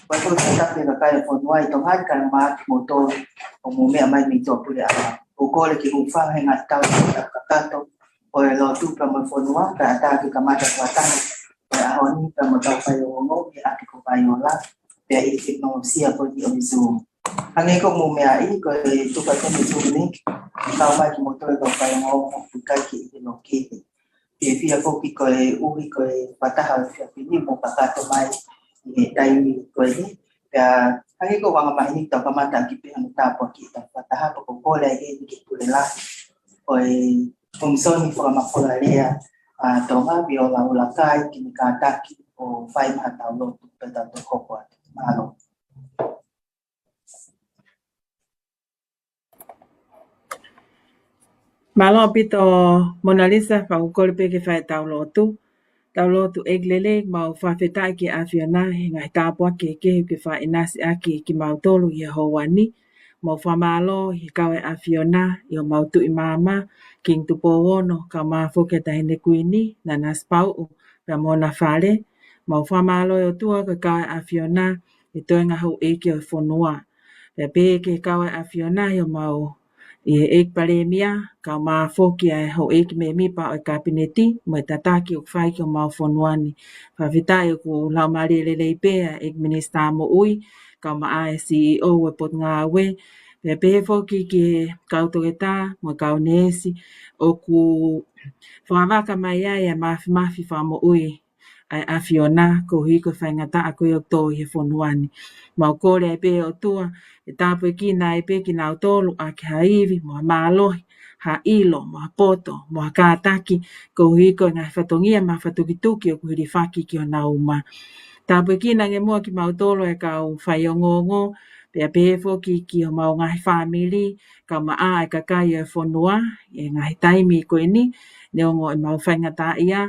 Wai ko tapi ka kai fonua I tonga ka ma moto o mo me mai mi to pule ala o ko le ki u fa he na ta ka kato o lo tu ka mo fonua ka ta ki ka ma ta ta a honi ka mo ta fa yo mo ki a ki ko pa yo la pe I teknologia po di o Zoom ange ko mo me ai ko tu ka te Zoom link ka ma ki mo to ka pa yo mo ka ki no ki e fia ko ki ko u ko pata ha fia ni mo pa ka to mai dai ko ni ya ange ko wa ma ni to ka ma ta ki pe no ta po ki ta pata ha ko ko le ki pu le la ko funzioni forma polarea a Tonga viola la kai ki ka ta ki o fai ma ta lo tu pe ta to ko ko malo Malo pito Mona Lisa fa ukol pe ke fa taulotu eglele mau fa feta ki afiona ngai tapua ke fa inasi aki ki mau tolu Yehovani mau fa malo hi kawe afiona yo mau tu imama king tu powono kama foke ta hene kuini na naspau pa mona fale mau fa malo yo tua ka kawe afiona I toenga hu eke o fonua pe ke kawe afiona yo mau ek palemia ka ma foki ai ho ek me mi pa o kabineti mo tataki o fai ki o ma fonuani fa vitai ko la mari le pe ek minista mo ui ka ma ai CEO o Potungaue pe foki ki ka autorità mo ka onesi o ku fa ka mai ai ma fa mo ui ai afiona ko hiko fai ngata ako yo to he fonuani ma ko le pe o tua tapu ki na pe ki na tolu a kaivi mo malo ha ilo mo poto mo kataki ko hiko na fatongia ma fatukituki ko ri faki ki na uma tapu ki na nge mo ki ma tolu e ka u fai ngongo pe fo ki o ma family ka ma a ka kai e fonua e ngai taimi ko ni ne ngo ma fai ngata ia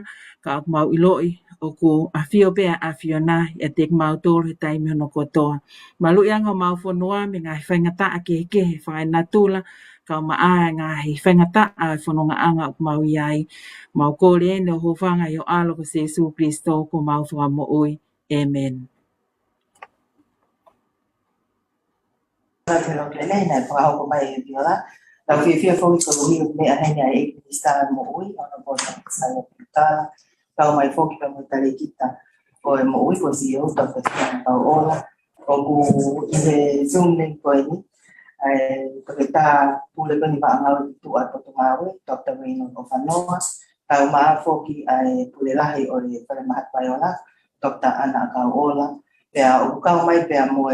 ka ma iloi o ku afio pe afiona e tek mau tolu taimi no kotoa malu yang mau fonua me ngai fengata ke fa na tula ka ma a ngai fengata a fononga anga mau yai mau ko le no ho fanga yo alo ko Jesus Kristo ko mau fa mo oi amen ke lo ke le na pa ko mai viola la fia fo ko ri me a hanya e sta mo ui ona po sa yo ta ka mai fo ki mo tale kita ko mo ui ko si yo ta ta ola o ku i Zoom link ko ni kita pule ko ni ba ang tu at Potungaue Dr. Reno of Anoa ka ma fo ki ai pule lahi o le para mahat payola Dr. Ana ka ola ya o ka mai pe mo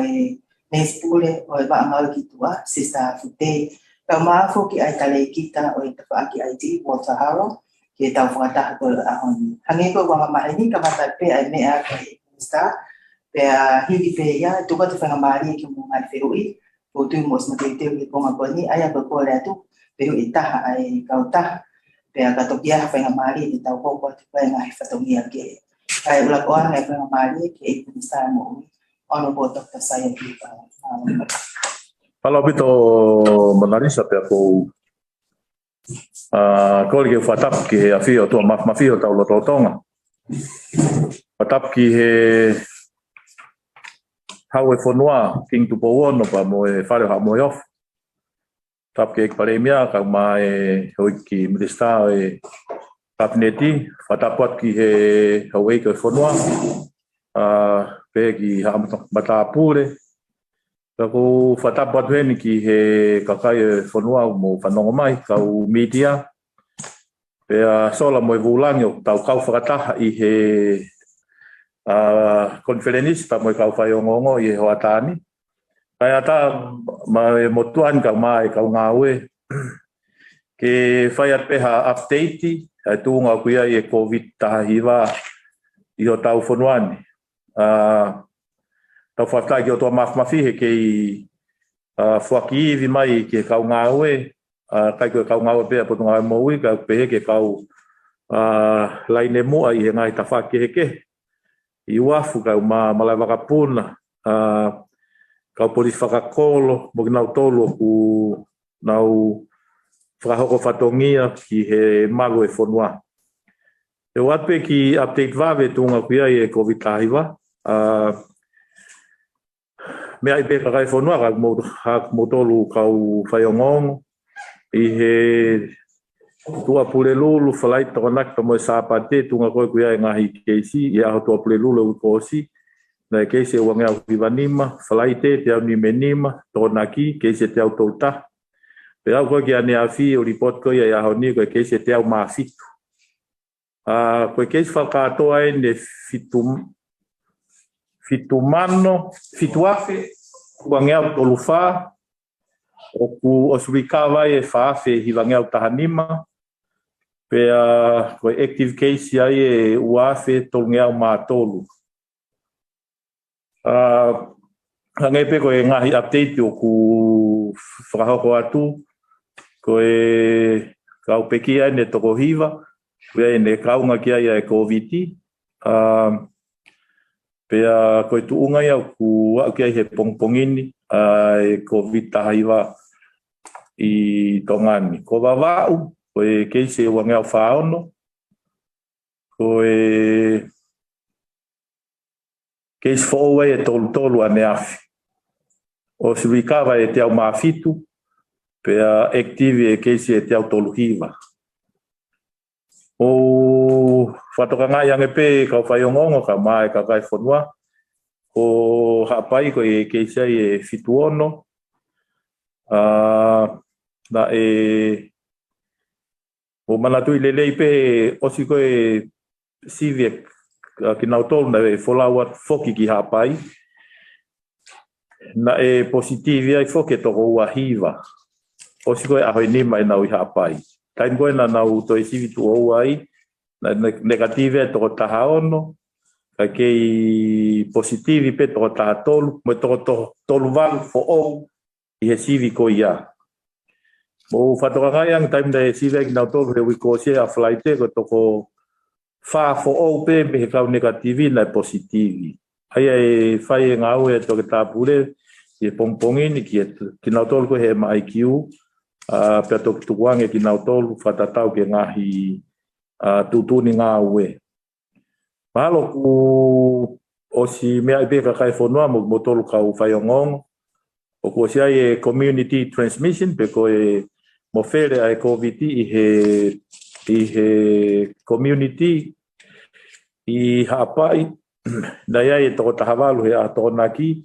nes pule o ba ang ki tu sista fute ka ma fo ki ai tale kita o Fekau'aki IT Walter Haro ki ta fo ta ko ahon hangi ko wa ma ni ka mata pe ai me a sta pe hivi pe ya tu ka te whanga maari ki mo ngai whirui o tu mos na te ki ko ngako ni aya ko ko le tu pe i taha ai kau taha pe ka to kia whanga maari te tau ko te whanga whatongia ke ai ula ko ana whanga maari ki e minista mo ono po Dr. Saya ki pa Halo pito manarisa pe ko ko ke fatap ki afio to mafio tau lo Tonga fatap ki he hau e fonua king tu powono pa mo e fare ha mo off tap ke palemia ka mai hoiki minista e kabineti fatapot ki he hau e ke fonua pe ki ha mata pure ko fatapot wen ki he kakai fonua mo fanongo mai ka media pe sola mo vulango tau kau fakata I he konferensi pa mo kau fai ngongo I ho atani ai ata ma motuan ka mai ka ngawe ke fai pe ha update tu nga ku ia e covid ta hiva I ho tau fonuani tau fatai ki o to mafi ke fuaki vi mai ke ka ngawe kai ko ka ngawe pe Potungaue mo wi ka pe ke kau laine mo ai ngai ta fa ke I wafu ka malai wakapuna ka polis whakakolo mo nau tolo ku nau whakahoko whatongia ki he mago e whonua. E watpe ki update wawe tunga kuia e COVID tahiwa mea I peka kai whanua hak motolu kau whaiongong I he tua pule lulu whalai tokanak pa moe sāpate tunga koe kuia e ngahi keisi I aho tua pule lulu u kōsi na e keisi e wangea u hiwanima whalai te au ni menima tokanaki keisi te au tauta pe au koe ki ane a fi o report koe e aho ni koe keisi te au maafitu koe keisi whakatoa e ne fituafe wangea u tolu wha o ku oswikawa e whaafe hiwangea u tahanima pea koe active case ai e uafe tolngea u mātolu hangepe koe ngahi update o ku whakahoko atu koe kau pekia ne toko hiwa koe ne kaunga kia ia e Koviti pea koe tuunga ia ku au kia he pongpongini e Koviti tahaiwa I tongani ko wawau koe keise wangea whaono koe keise whaoa e tolu ane afi o siwikawa e te au maafitu pea active e keise e te au tolu hiwa o whatokangai ange pe kau whaiongongo ka mai ka kai whanua o hapai koe keise e fituono na e o manatui lelei pe osi koe civic ki nautolu na e follow foki ki hapai na e positive ai foki toko ua hiva osi koe ahoi nima e nau I hapai taim koe na nau toi civitu o ai na negative toko taha ono ka kei positive pe toko taha tolu mo toko tolu valu fo o I he civico ia mo whatokangai ang time da e civic na tolu he wikosia a flaite ko toko fa fo o pe me he kau negative na positive ai e whai e ngau e Tongatapu e pongpongini ki na tolu ko he MIQ pia toki tukuange ki na tolu whatatau ke ngahi tutuni ngā ue mahalo ku o si mea I peka kai whanua mo tolu kau whaiongong o ko si ai e community transmission pe ko e mo fere ai Koviti I he community I hapai na ia e toko tahawalu he a tokonaki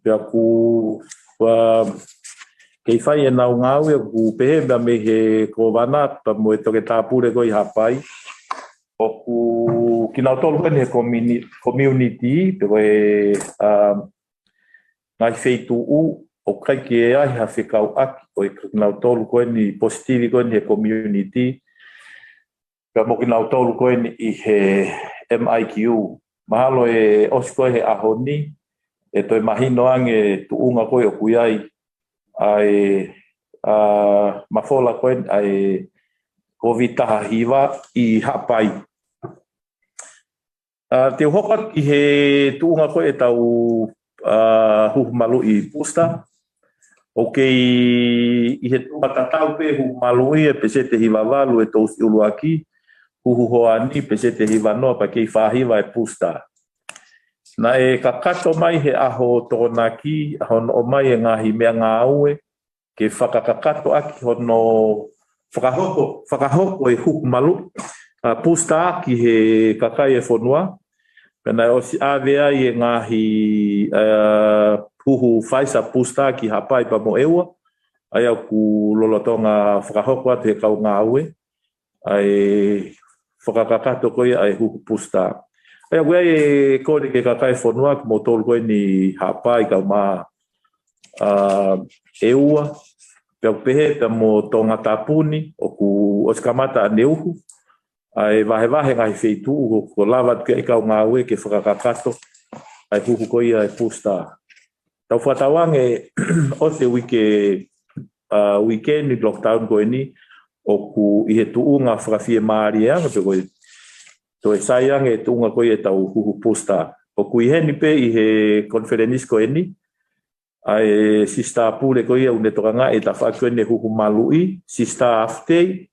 pia ku kei whai e nau ngau e ku pehemba me he kovana pa mo e Tongatapu ko I hapai o ku kinau tolu he community pe ko e ngai feitu o kai ki e ai ha Fekau'aki o kinau tolu koe ni positive koe ni he community ka mo kinau tolu koe ni I he MIQ mahalo e osi koe he ahoni e toi mahino ange tuunga koe o kuiai ai mafola koe ai Koviti taha hiwa I hapai te hoka I he tuunga koe e tau huhumalu I pusta Okay, I he patatau pe huhumalu I e pese te hiwa walu e tausi uluaki huhuhoani pese te hiwa noa pa kei whahiwa e pusta na e kakato mai he aho tokonaki hono o mai e ngahi mea ngā ue ke whakakakato aki hono whakahoko e huhumalu pusta aki he kakai e whanua pena o si awea I e ngahi huhu whaisa pusta ki hapai pa mo ewa ai au ku lolotonga whakahoko atu he kau ngā ue ai whakakakato koe ai huhu pusta ai au e kore ke kakai whanua ki mo tolu koe ni hapai kau mā ewa pia pehe ta mo Tongatapu ni o ku oskamata ane uhu ai vahe ngai feitu ko lava ke kau ngā ue ke whakakakato ai huhu koe ai pusta tau whatawange o se weekend lockdown koe ni o ku I he tuunga whakawhie maari anga pe koe to e sayang e tuunga koe e tau huhu pusta o ku I heni pe I he conference koe ni ai sista pule koe au netokanga e ta whakue ne huhu malui sista aftei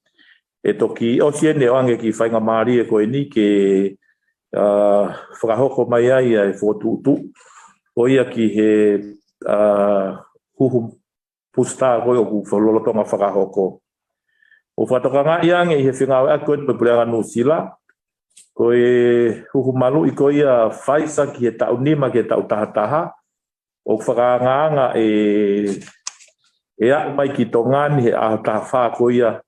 e toki o siene o ange ki whainga maari e koe ni ke whakahoko mai ai e whotutu o ia ki he huhu pusta ko o fololo tonga whakahoko. O whatokanga iang he whingawe a koe pepuleanga nusila, ko huhu malu i koe ia whaisa ki he tau nima ki he tau tahataha, o whakanganga a mai ki tongani he aho taha wha koe ia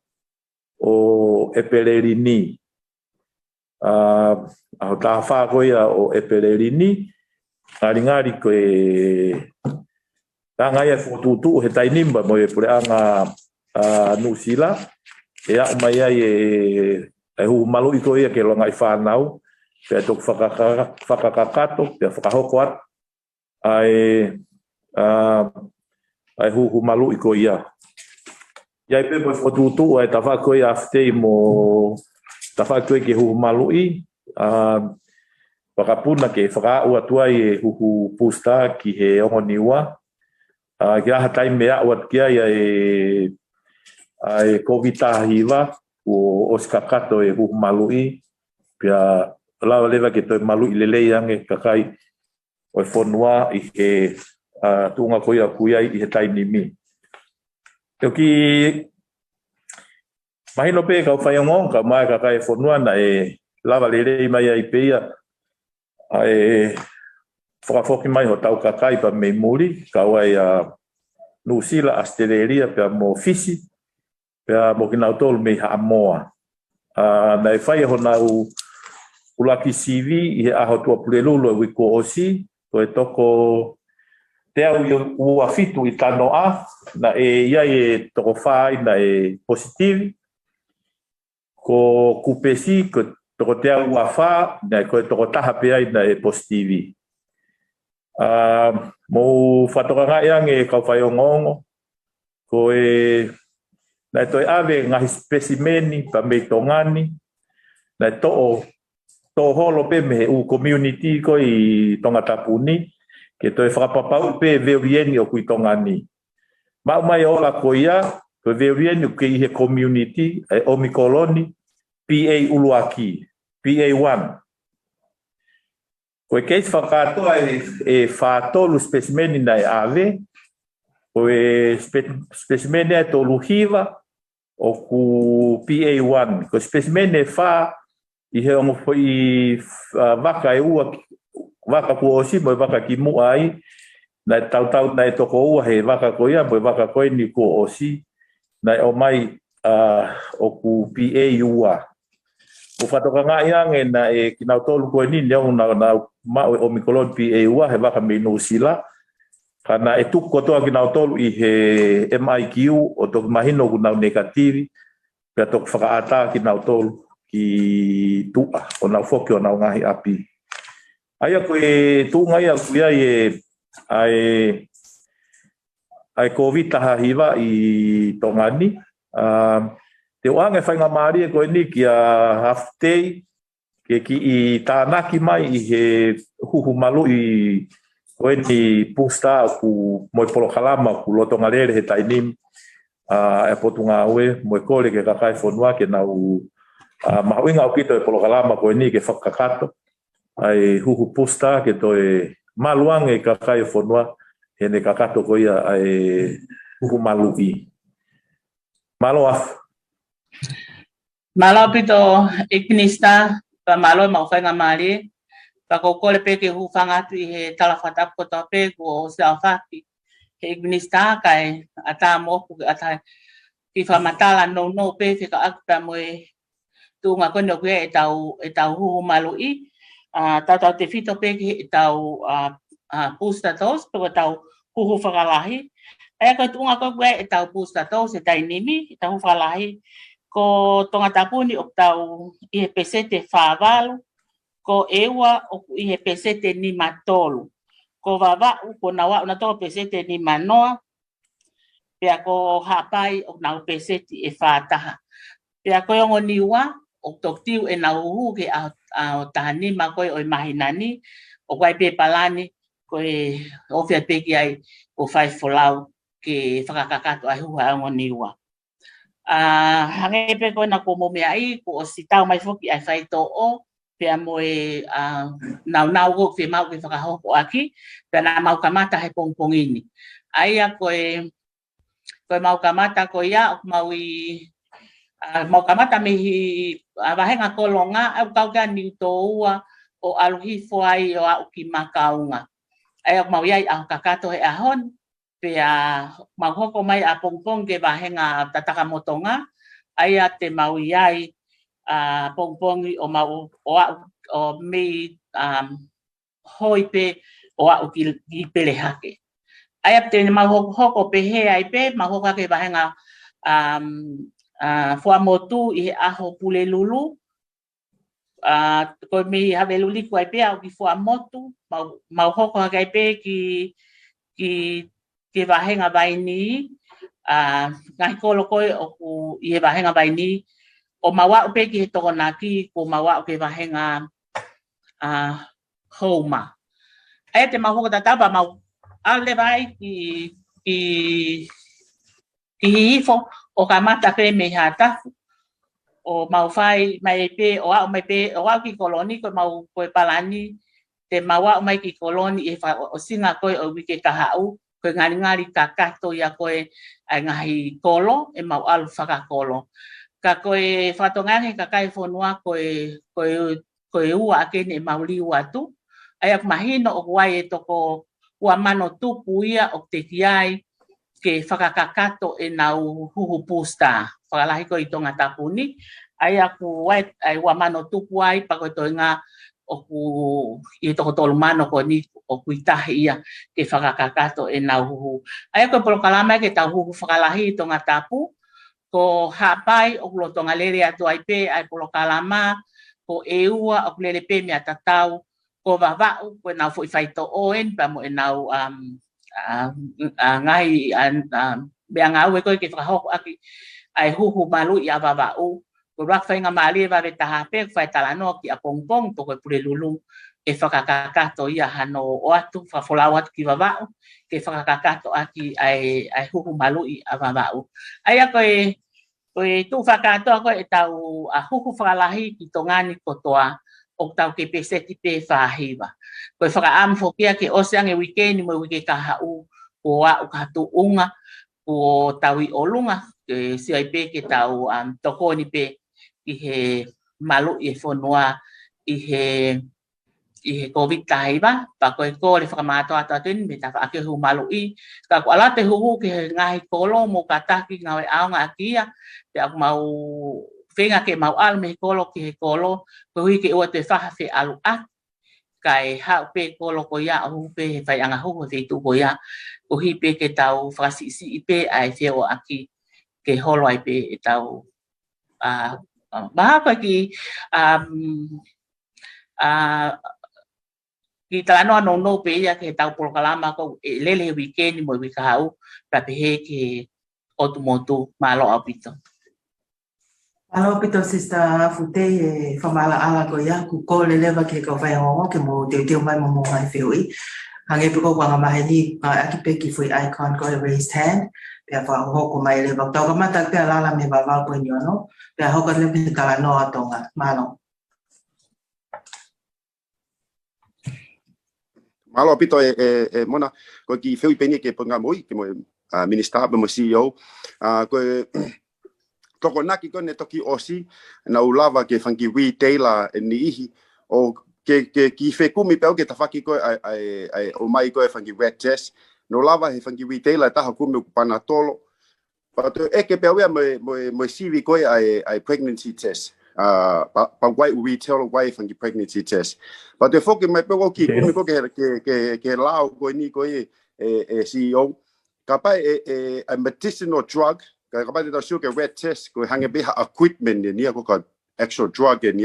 o Epelerini. Aho taha wha koe ia o Epelerini, ngari koe ngai e whotutu he tainimba mo e puleanga nusila, e a mai ai e hu malu i koe ia ke longa i whanau, pe tok whakakakato, pe whakahoko at, ai hu malu i koe ia. Iai pe mo whotutu ai ta wha koe aftei mo ta wha koe ke hu malu i, whakapuna ke whakaau atua i hu pusta ki he ongo niwa, kia hatai mea wat kia ia e Kovita hiva o oskakato e hu malu i, pia lawa lewa ke toi malu i lelei ange kakai o e whonua i he tunga koia kuia i he tainimi. Teo ki mahino pe kau whaiongong ka mai kakai e whonua na e lawa lelei mai ai peia e whakafoki mai ho tau kakai pa mei muri, kau ai Nusila Australia pia mo fisi, pia mo kinau tolu mei Haamoa. Nai whai ho nau ulaki CV i he aho tua pulelulu e wiko osi, to e toko te au i ua fitu i tano a, na e iai e toko whai na e positivi, ko kupesi ko toko te au ua wha, na ko e toko taha pia i na e positivi. Mo whatokanga iang e kau whai o ngongo, ko nai toi ave ngahi specimeni pa mei tongani, nai to'o holo pe me u community ko i Tongatapu ni, ke toi whakapapau pe veurieni o kui tongani. Mau mai ola ko ia, ko veurieni o ki he community, e omikoloni, PA Uluaki, PA1. Ko e keis whakatoa e whātolu specimeni nai ave, ko e specimeni e tolu hiva o ku PA1. Ko specimeni e whā i he ongo i waka e ua, waka ku osi mo e waka ki mua ai, nai tau nai toko ua he waka ko ia, mo e waka koe ni ku osi, nai o mai o ku PA ua. O whatokanga iange na e kinau tolu koe ni neong na mao e omikolon PA1 he waka me no sila. Kana e tuku kotoa kinau tolu i he MIQ o toku mahino kunau negativi, pia toku whakaata kinau tolu ki tua o nau foki o nau ngahi api. Aia koe tuunga ia kuia ai Koviti hiva i tongani. Te oange whainga maari e koe ni ki a haftei ke ki i tānaki mai i he huhu malu i koe ni pusta ku moi Polokalama ku lotonga lere he tainim e Potungaue moi kore ke kakai whonua ke nau mahuinga o kito e Polokalama koe ni ke whakakato ai huhu pusta ke toe maluang e kakai whonua he ne kakato koe ai huhu malu i. Malo af. Malo pito ikminista pa malo mau whainga maari pa kokole pe ke hufangatu i he talawhatapu kotoa pe ko sa whaki he ikminista kai ata moku ata ki whamatala no pe Fekau'aki pa moe tunga kono kue e tau huhu malu i tau te fito pe ke tau pusta tos pe tau huhu whakalahi e ko tunga koe e tau pusta tos e tainimi tau whakalahi ko Tongatapu ni o tau i he pesete whāwalu, ko ewa o i he pesete ni matolu. Ko wawau ko nawa na to pesete ni manoa, pia ko hapai o nau pesete e whātaha. Pia ko yongo niwa o toktiu e nau hu ke a tahani ma koe o i mahinani, o kai pe palani ko e ofia peki ai ko whai folau ke whakakakato ai huha o niwa. Hange pe ko na ko mo me ai ko o si tau mai foki ai fai to o pia moe nau ko fi mau ki whakahoko aki, pia nā mau kamata he pongpongini. Aia koe mau kamata ko ia, mau kamata mihi wahenga kolonga, au kau kia ni toua o aluhi foai o au ki makaunga. Aia mau iai au kakato he ahon, pia mau hoko mai a pongpong ke wahenga tataka motonga, aia te mau iai pongpongi o mau o mi hoi pe o au ki pelehake. Aia te mau hoko pe he ai pe, mau hoko ke wahenga fua motu i he aho pule lulu. Ko mi have luli ko ai pe au ki fua motu, mau hoko ke ai pe ki wahenga vaini, ngai kolo koe o ku i he wahenga vaini, o mawa upe ki he tokonaki ko mawa upe wahenga homa. Aia te mau hoko tatapa mau ale vai ki hifo o kamata pe me hata o mau fai mai pe o au mai pe o au ki koloni ko mau koe palani te mawa mai ki koloni e fa o singa koe o wike kahau ko ngari kakato ia koe ai ngahi kolo e mau alu whaka kolo. Ka koe whatongange ka kai whonua koe ua ake ne mauri ua tu. Ai ak mahino o wai e toko ua mano tupu ia o te kiai ke whakakakato e nau huhu pusta. Whakalahi ko i Tongatapu ni. Ai aku wai ai ua mano tupu ai pa koe toi ngā o ku i toko tolu mano ko ni o kuitahi ia ke whakakakato e nau huhu. Ai ako Polokalama ke tau huhu whakalahi i Tongatapu. Ko hapai o kulo tongalere atu ai pe ai Polokalama ko eua o kulele pe mea tatau ko vavau ko nau foi faito oen pa mo e nau ngai bea ngau e koe ke whakahoko aki ai huhu malu i a vavau ko rak whainga maali e wawe taha pe whai talano ki a pongpong to koe pule lulu e whakakakato ia hano o atu whafolau atu ki vavau ke whakakakato aki ai huhu malu i a vavau. Aia koe tu whakatoa koe e tau a huhu whakalahi ki tongani kotoa o tau ke peseti pe whahiwa. Koe whakaamfo kia ke oseange wikendi mo wike kahau ko a ukatu unga ko tau i olunga ke siai pe ke tau tokoni pe i he malu i whonua i he Koviti taiwa, pa koe le whakamātoa atuatini me ta whaake hu malu i. Ka ko ala te huhu ke ngahi kolo mo kataki ngawe aonga akia, te aku mau whenga ke mau alu me kolo ki he kolo, ko hui ke ua te whaha whe alu ak, kai hau pe kolo ko ia o pe he whai anga huhu te tu ko ia, ko hi pe ke tau whakasisi i pe ai whio aki ke holo ai pe e tau maha koe ki ki talanoa no pe ia ke tau Polokalama ko lele weekend mo wika hau pra pe he ke otumotu malo apito. Malo apito sista futei e whamala ala ko ia ku ko le lewa ke ka whai hongo ke mo te mai mo ngai whioi. Hange piko wanga mahe ni aki pe ki fui icon ko raised hand. Pea whahoko mai lewa. Tau ka mata pea lala me wawal po nyono. Pea hoka le pe talanoa tonga. Malo. Malo apito mona ko ki whioi peni ke Potungaue ke mo minister mo CEO ko toko naki ko ne toki osi na ulava ke fanki retailer ni ihi o ke ki fekumi pe o ke tafaki ko ai o mai ko fanki red test no lava he fanki retailer ta hakumi ku panatolo pa to e ke pe o mo CV ko ai pregnancy test pa wai retail wai fanki pregnancy test pa te foki mai pe o ki kumi ko ke lao ko ni ko CEO kapai a medicinal drug kapai te tau ke red test ko hange beha equipment ni ko ka actual drug ni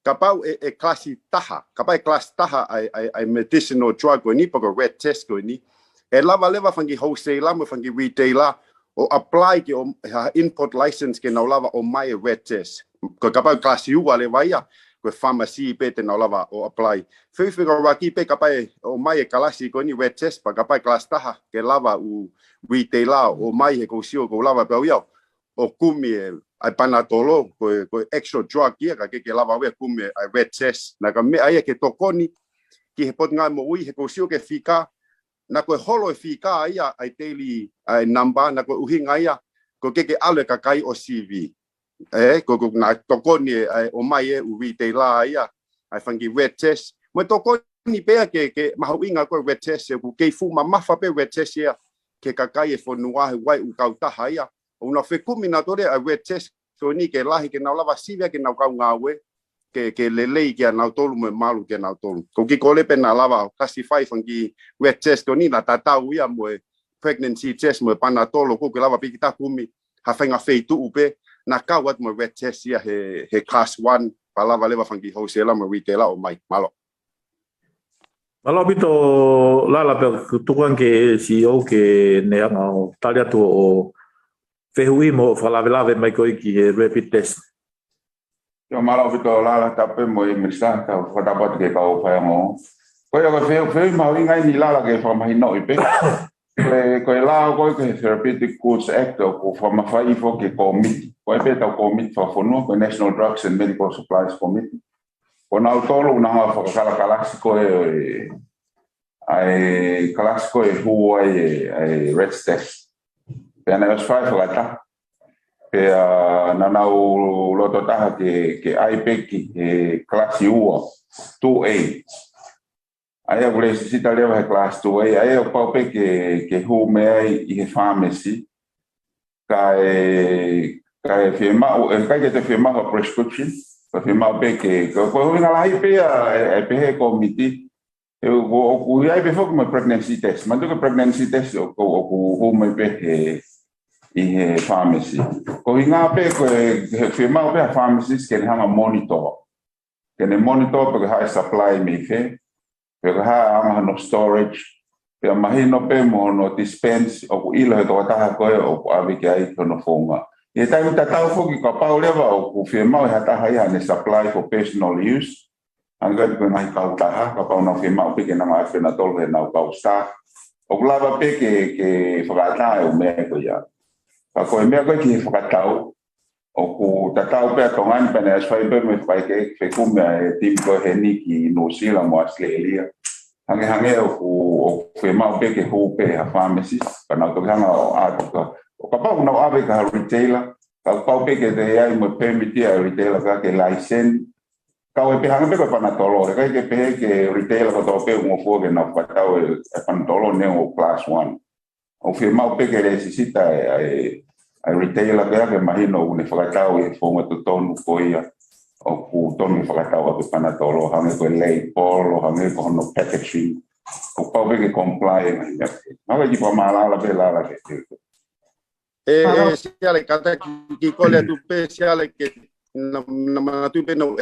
kapau klasi taha kapai class taha ai medicinal drug ko ni pa red test ko ni lava fangi wholesaler mo fangi retailer o apply ke o import license ke na lava o mai red test ko kapau klasi u wale vaia ko pharmacy pe te na lava o apply figa raki pe kapai o mai klasi ko ni red test pa kapai class taha ke lava u retailer o mai he ko sio ko lava pe o kumi ai pana tolo ko extra drug ia ka ke lava we kume ai red test na ka me ai ke tokoni ki he Potungaue Mo'ui he ko sio ke fika na ko holo fika ia ai daily ai number na ko uhinga ia ko ke ale ka kai o CV ko na tokoni ai o mai e u retailer ia ai fangi red test mo tokoni pe ke mahuinga ko red test ku ke fu mama fa pe red test ia ke ka kai e fonua wai u kauta ia una fe kumina tore a red test so ni ke lahi ke na lava sivia ke na ka ngawe ke lelei ke na tolu me malu ke na tolu ko ki kole pe na lava classify fangi red test to ni na tata uia mo pregnancy test mo pana tolo ko ke lava pe kita kumi ha fenga feitu upe na ka wat mo red test ia he class 1 palava leva fangi wholesale mo retailer o mai malo Malo bito lala pe tukan ke CEO ke ne anga talia tu o fehui mo falavelave mai ko ki rapid test. Yo malo bito lala tape mo imisa ka fatapat ke ka o fa mo. Ko yo fehui mau ingai ni lala ke fa mai no ipe. Ko la ko ke therapeutic course act ko fa ma fa ifo ke committee. Ko pe ta committee fa fono ko National Drugs and Medical Supplies Committee. Ona tolo una fa kala ko ai classico e huai ai red test. Pena os fai falata. Pe na o loto taha ke ai peki classe 2A. Ai a vole se ta leva classe 2A, ai o pau peki ke hu me ai i pharmacy. Kai firma kai ke te firma prescription. Ka firma peki ko vinga la pe ai pe committee. Eu ia be foco my pregnancy test, mas do pregnancy test o me pe e pharmacy. Ko inga pe ko firma pe pharmacist can have a monitor. Can monitor pe high supply me fe. Pe ha no storage. Pe mahino pe mo no dispense o ilo to ta ko o ave ke ai no fonga. E tai ta tau foki ka Paula o firma ha ta ha ne supply for personal use. Angkat ko mai kau taha ka pau na firma pe ke na ma fe na tol na kau sta o lava pe ke fagata o me ko ya ka ko me ko ki fagata o ku tatau pe to ngan pe na sai pe me fai ke fe ku me tim ko heni ki no sila mo Australia hange o firma pe ke ho pe a pharmacy ka na to hanga o ka pau na ave ka retailer ka pau pe ke de ai mo permiti a retailer ka ke license kau pe hanga pe ko pana tolo kai ke pe ke retail ko to pe mo fo ke na patau e pana tolo ne o class 1 o firma pe ke necesita ai retail ke imagino un fakatau e fo mo to ton ko ia o ku ton fakatau pe pana tolo hanga ko lei polo hanga ko no packaging o pa pe ke comply na ga ji pa mala la pe la ke siale kata ki kole tu pe siale ke na tu pe no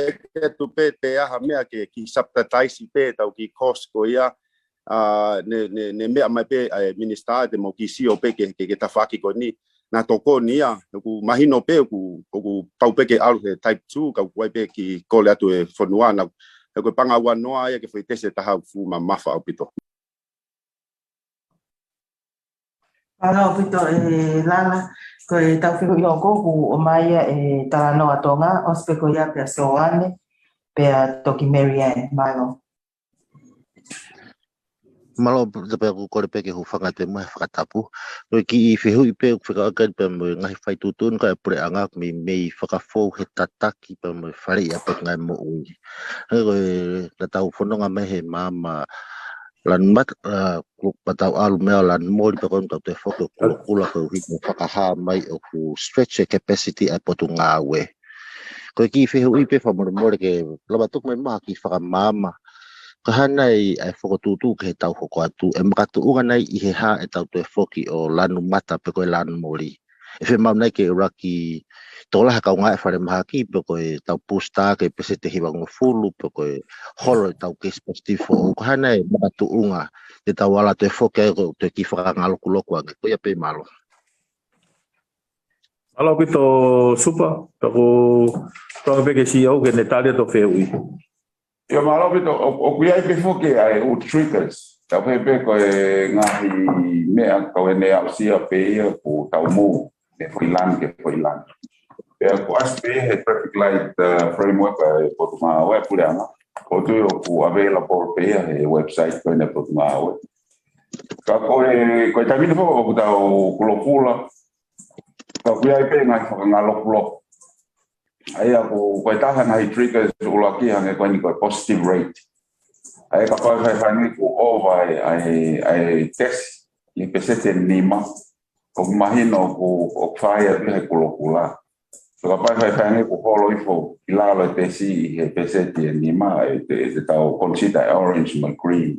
tu pe te a mea ke ki subsidize pe tau ki cost ko ia ne mea mai pe minister de mo ki si o pe ke ta faki ko ni na toko ni a ku mahino pe ku pau pe ke alu type 2 ka ku pe ki kole atu e fonua na ko panga wa noa ia ke foi tese ta ha fu ma mafa o pito Ano pito lana ko tau fiku yo ko ku o mai tala no atonga ospe ko ya pe soane pe toki Marianne malo te pe ko pe ke hu fanga te mai Tongatapu ro ki fe hu pe Fekau'aki pe mo ngai fai tutun ka pre anga me whakafou he tataki pe mo fari a Potungaue Mo'ui he tau fononga me he mama lan mat patau alu mea lan mori pe kon te foto kula ko hi whakaha mai o ku stretch capacity a Potungaue ko ki fe hu pe fa mo ke laba tuk me ma ki whakamama ka hanai ai fokotutu ke tau hoko atu e makatu unga nei I he ha e tau te foki o lanu mata pe koe lanu mori e fe mau nei ke raki tola haka unga e whare maha ki pe koe tau pusta ke pese te hiwango fulu pe koe holo e tau case positive o ka hanai makatu unga te tau ala te foki e te ki whakangaloku loku ange koe pe malo Malo pito supa tako tonga pe ke CEO ke netalia to fehui. Yo malo bito o kuia pe fo ke ai o triggers ta pe ko ngahi me a ko ne au sia pe ko tau mo ne foi lan ke foi lan Aku aspe traffic light framework Potungaue puleanga. O tu ku available pe website ko na Potungaue. Ka ko tamini fo ko tau kulopula. Ka ku ai pe ngai ngalopulo. Ai aku ko taha ngai triggers ulaki hanga ko ni ko positive rate. Ai ka pa fa ni ku over ai test i pesete nima. Ko mahino ku fire pe kulopula. So kapai fai ko holo ifo ilalo te si he peseti ni ma te tau consider orange ma green.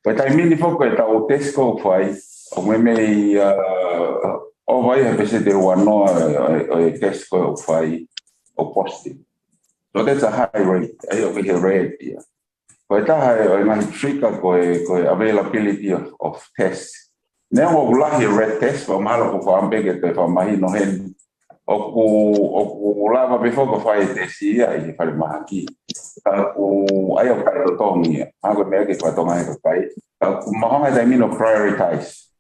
But I mean ifo ko tau Tesco fai o me o vai he peseti wano o Tesco fai o positive. So that's a high rate. I over here red here. But I trigger ko availability of tests. Now we like red test for malo ko ambege te for mahino hen. O lava before ko fai te sia I fai mahaki. O ai o kai to tongi. Hago me ke ko tonga ko pai. Ku mahanga dai mino prioritize.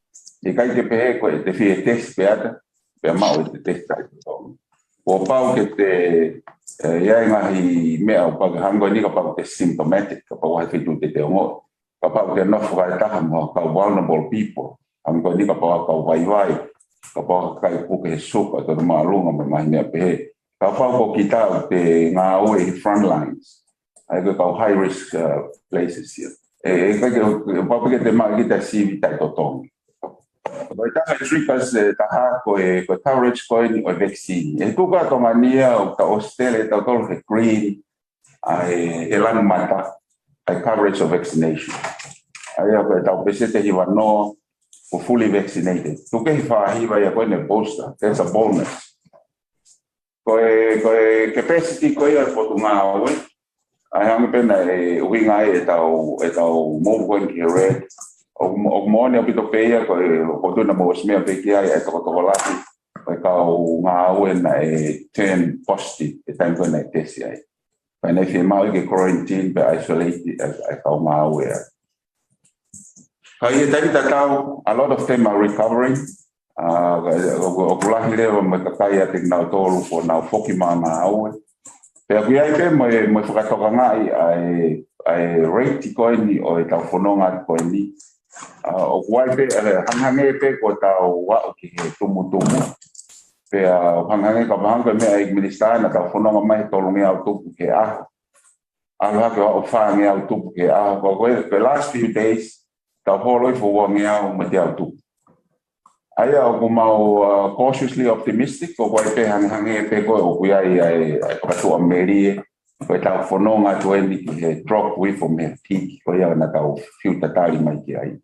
E kai ke pe ko te fi test beata. Pe mau te test kai to tongi. O pau ke te ia ngahi me au pa hango ni ka pa te symptomatic ka pa wa fi tu te ngo. Ka pa ke no fai ta mo ka vulnerable people. Hango ni ka pa ka vai. Kapag kai ko ke suka to malunga me mai me pe kapag ko kita te ngawe front lines ai ko high risk places here kai ko pa ke te ma kita si vita to tong ko ta triggers ta ha ko coverage ko ni vaccine e tu ka to mania o ta hostele ta to green ai elan mata ai coverage of vaccination ai ko ta pesete hiva no fully vaccinated. Tu que fa hiva ya ko ne booster. That's a bonus. Ko capacity ko ya Potungaue. Ai hang pena winga tau move going to red. O mone o pito peia ko tu na mo smea pe kia ya to lati. Ko ka ngaue na 10 positive. Time ko na test ya. When if you mau ke quarantine be isolated as I ka ngaue. A lot of them are recovering. Okulahi leo makakaya tigna tolu for now fokimana awe. Pe kuya ipe mo fakatoka ngai ai rate ko ni o ta fononga ko ni. Okuai pe hangange pe ko ta wa ki tumutumu. Pe hangange ka banga me administrar na ta fononga mai tolungi auto ke a. Ala ko ofange auto ke a ko the last few days ta holo I fo ngea o mate autu. Ai au mau cautiously optimistic ko wai pe hange pe ko o kuia ai to Amerie ko ta fononga to ni drop away from her peak ko ia na ta few tatali mai ki ai.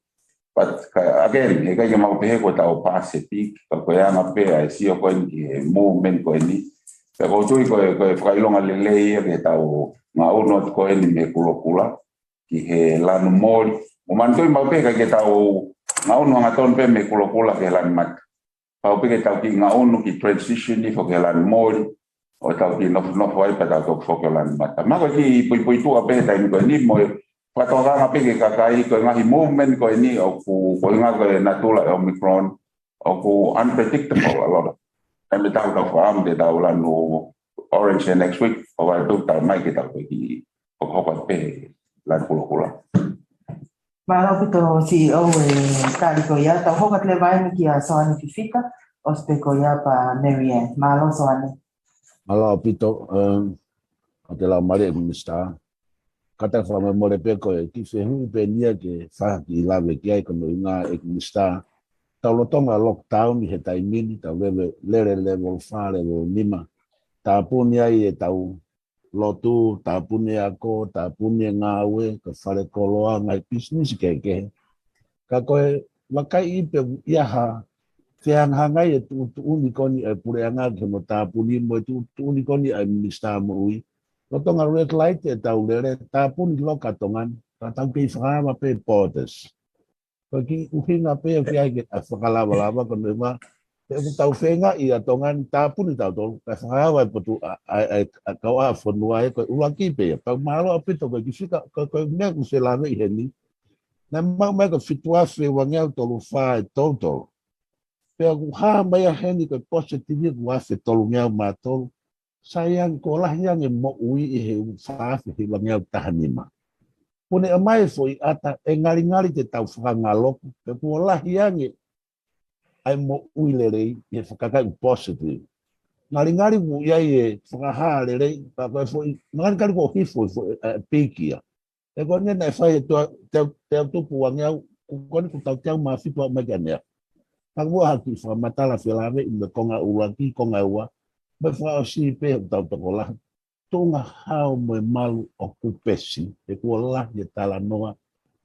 But again e ka mau pe ko ta o pass peak ko ia na pe ai si o ko ni movement ko ni. Ko tu ko failonga le e ta o ma o not ko ni me kulokula ki he lanu mori. O mantoi mau pe ka ke tau ngau no ngaton pe me kulokula ke lan mat. Pau pe ke tau ki ngau no ki transition ni fo ke lan mori o tau ki no foi pa tau fo ke lan mat. Ma ko ki poi tu ape ta ni ko ni mo pa to ga pe ke ka kai ko ngahi movement ko ni o ku ko nga ko natula omicron o ku unpredictable a lot. Em tau ka fam de tau lan no orange next week o va tu ta mai ke tau ki o ko pe lan kulokula. Malo pito CEO kali ko ya ta hoka tle vai ni kia soani fifika o spe ko ya pa Marianne. Malo soani. Malo pito te la mare minister. Kata fa me more pe ko ki se hu pe nia ke fa ki la ve ki ai ko nga minister. Ta lo tonga lockdown he tai mini ta level 5 level 5. Ta punia i tau Latu tapune ako tapune ngawe ke fale koloa ngai business ke ka koe makai ipe iaha fiang hangai tu unikoni e pureanga ke mo tapuni mo tu unikoni e minister mo ui no tonga red light e tau lere tapuni loka tongan ta tau ke frama pe portes ko ki uhinga pe fiai ke afakala ko ma tau fenga ia tongan tapun tau tol ka hawa putu ai kau a fonua ko uaki pe pa malo apito ko kisika ko me ko se lave heni na ma ko fitua fe wangel tolu fa total Pea ku ha mai a heni ko positive ku afe tolu ngau matolu. Sayang ko lah yang mo ui I he faafe he ngau tahanima. Pone amai foi ata ngali te tau whakangaloko. Pe ku lah yang ai mo ui lerei e whakakai positive. Ngari mu ia e whakaha lerei. Papai foi ngari ko hifo pikia. E kone na whai te tupu wangau. Kone ku tau tiau mawhipa maganea. Pagua haki whamatala whilawe I me konga urangi, konga ua. Mai whao si pe tau takola. Tonga hao mai malu o kupesi. E kua lahi e tala noa.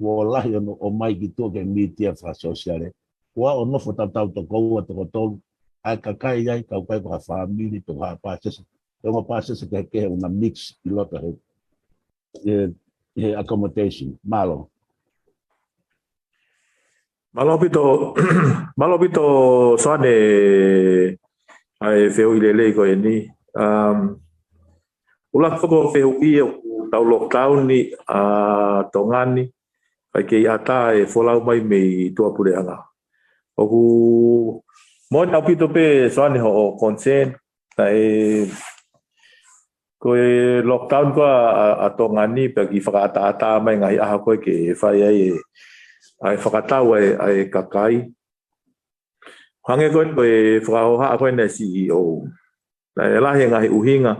Kua lahi ono o mai ki tō ke mitia wha sosiale. Kua o nofo tau takoua toko tolu. Ai kakai ai kau kai kwa whamiri to haa pāsesa. E ngā pāsesa ke una mix I lota he accommodation. Malo. Malo pito soane ai feu I lei ko ni. Ula foko feu I o tau lockdown ni tongani ai ke ata e folau mai me tua pureanga. O ku mo tau pito pe soane ho consent ai ko lockdown ko a tongani pe ki whakaata mai ngai aha ko ke whai ai whakatau ai kakai. Hange koe whakahoha koe na CEO. Na e lahi ngahi uhinga.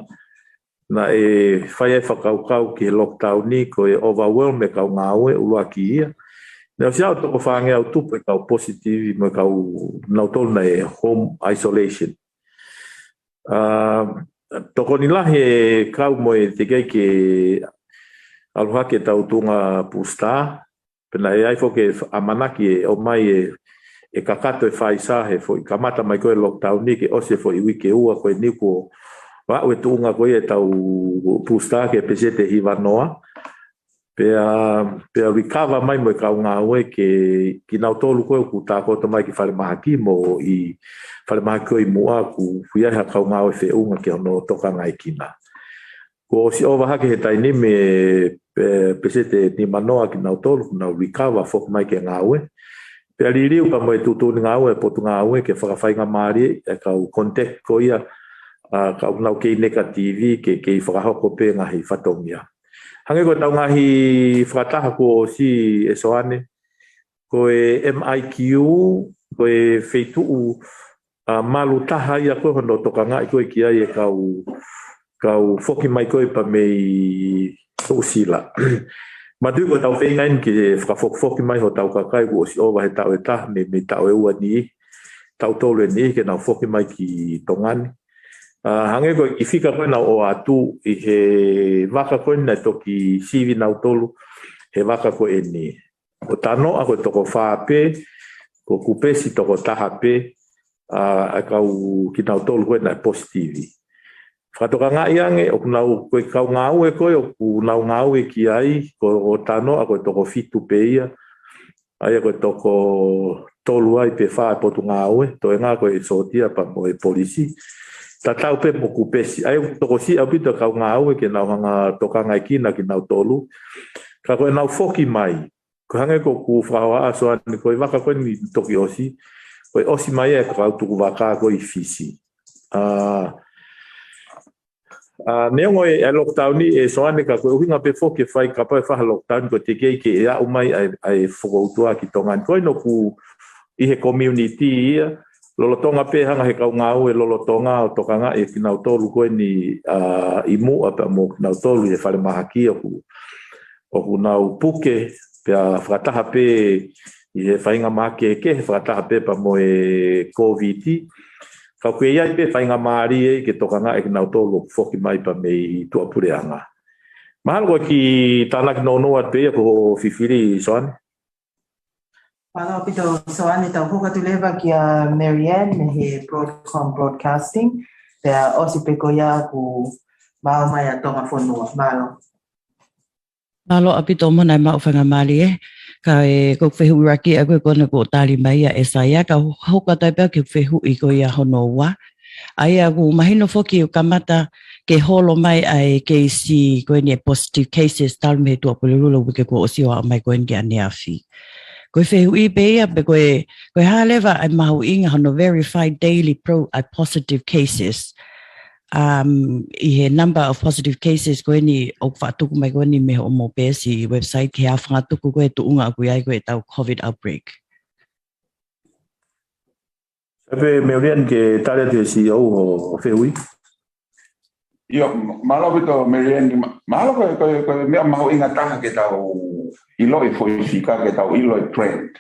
Na e whai whakaukau ki lockdown ni koe overwhelm me kau ngāue ulua ki ia. Na siau toko whange au tupu e kau positive me kau nautolu na e home isolation. Toko ni lahi e kau mo e te kei ke aluha ke tau tunga pusta. Pena e ai foke amanaki o mai e kakato e whaisa he fo I kamata mai koe lockdown ni ke ose fo I wike ua koe niku wa ue tuunga koe e tau pusta ke pesete hiva noa. Pea recover mai mo e kau ngā ue ki nau tolu koe ku tā kota mai ki whare mahaki mo I whare mahaki koe I mua ku whiaiha kau ngā ue whiunga ki ono toka ngai kina. Ko si ova hake he taini me pesete ni manoa ki nau tolu na recover fok mai ke ngāue. Pe aliriu pa mo e tutuni ngāue Potungaue ke whakawhainga maari e kau contact ko ia kau nau kei neka TV ke whakahoko pe ngahi whatongia. Hange ko tau ngahi whakataha ko si e soane ko e MIQ ko e wheituu malu taha ia koe hono toka ngai koe ki ai e kau foki mai koe pa mei usila. Matui ko tau whengain ki whakafoki mai ho tau kakai ko si owa he tau e taha me tau e ua ni tau tolu e ni ke nau foki mai ki tongani. Hange ko I whika koe nau o atu I he waka koe na toki sivi nau tolu he waka koe e ni. O tano a koe toko whaape ko kupesi toko taha pe a kau ki nau tolu koe na positivi. Whakatoka ngā iange, o kunau koe kau ngāu e koe, o kunau ngāu e ki ai, ko o tano, a koe toko fitu pe ia, ai a koe toko tolu ai pe wha e Potungaue, to e ngā koe sotia pa mo e polisi, ta tau pe mo kupesi, ai toko si au pito kau ngāu e ke nau hanga toka ngai kina ki nau tolu, ka koe nau foki mai, ko hange ko ku whaoa aso ane koe waka koe ni toki osi, koe osi mai e kau tuku waka koe I fisi. Neongo e lockdown ni e soane ka koe uhinga pe foke whai ka pai whaha lockdown ko te kei ke e au mai ai whakautua ki tongan. Koe no ku I he community ia, lolotonga pe hanga he kau ngāu e lolotonga o tokanga e kinau tolu koe ni I mua pa mo kinau tolu e whare mahaki o ku nau puke pe a whakataha pe I he whainga make ke he whakataha pe pa mo e Koviti. Kau koe iai pe whainga maari e ke tokanga e kinau tolu whoki mai pa mei tua pureanga. Mahalo koe ki tānaki nonoa pe ko whiwhiri soane? Wala pito soane tau hukatu lewa ki a Marianne me he broadcasting. Pea osi pe ko ia ku mau mai a tonga whanua. Malo. Malo apito mo nai mau whanga maari e. Ka e ko whehu raki a koe kona ko tāri mai a esaia. Ka hoka taipea ke whehu I ko ia hono wa. Ai a ku mahino foki o kamata ke holo mai ai ke si koe ni positive cases talu me tua pulirula wike ko osi o mai koe ni ane awhi. Koe whehui pēia pe koe hālewa ai mahu inga hono verified daily positive cases. I he number of positive cases koe ni o whaatuku mai koe ni me o mo pēsi website ke a whangatuku koe tuunga koe ai koe tau COVID outbreak. Sape Merian ke tale te CEO o whehui? Io, malo bito Merian, malo koe mea mahu inga taha ke tau ilo i foifika ke tau ilo i trend.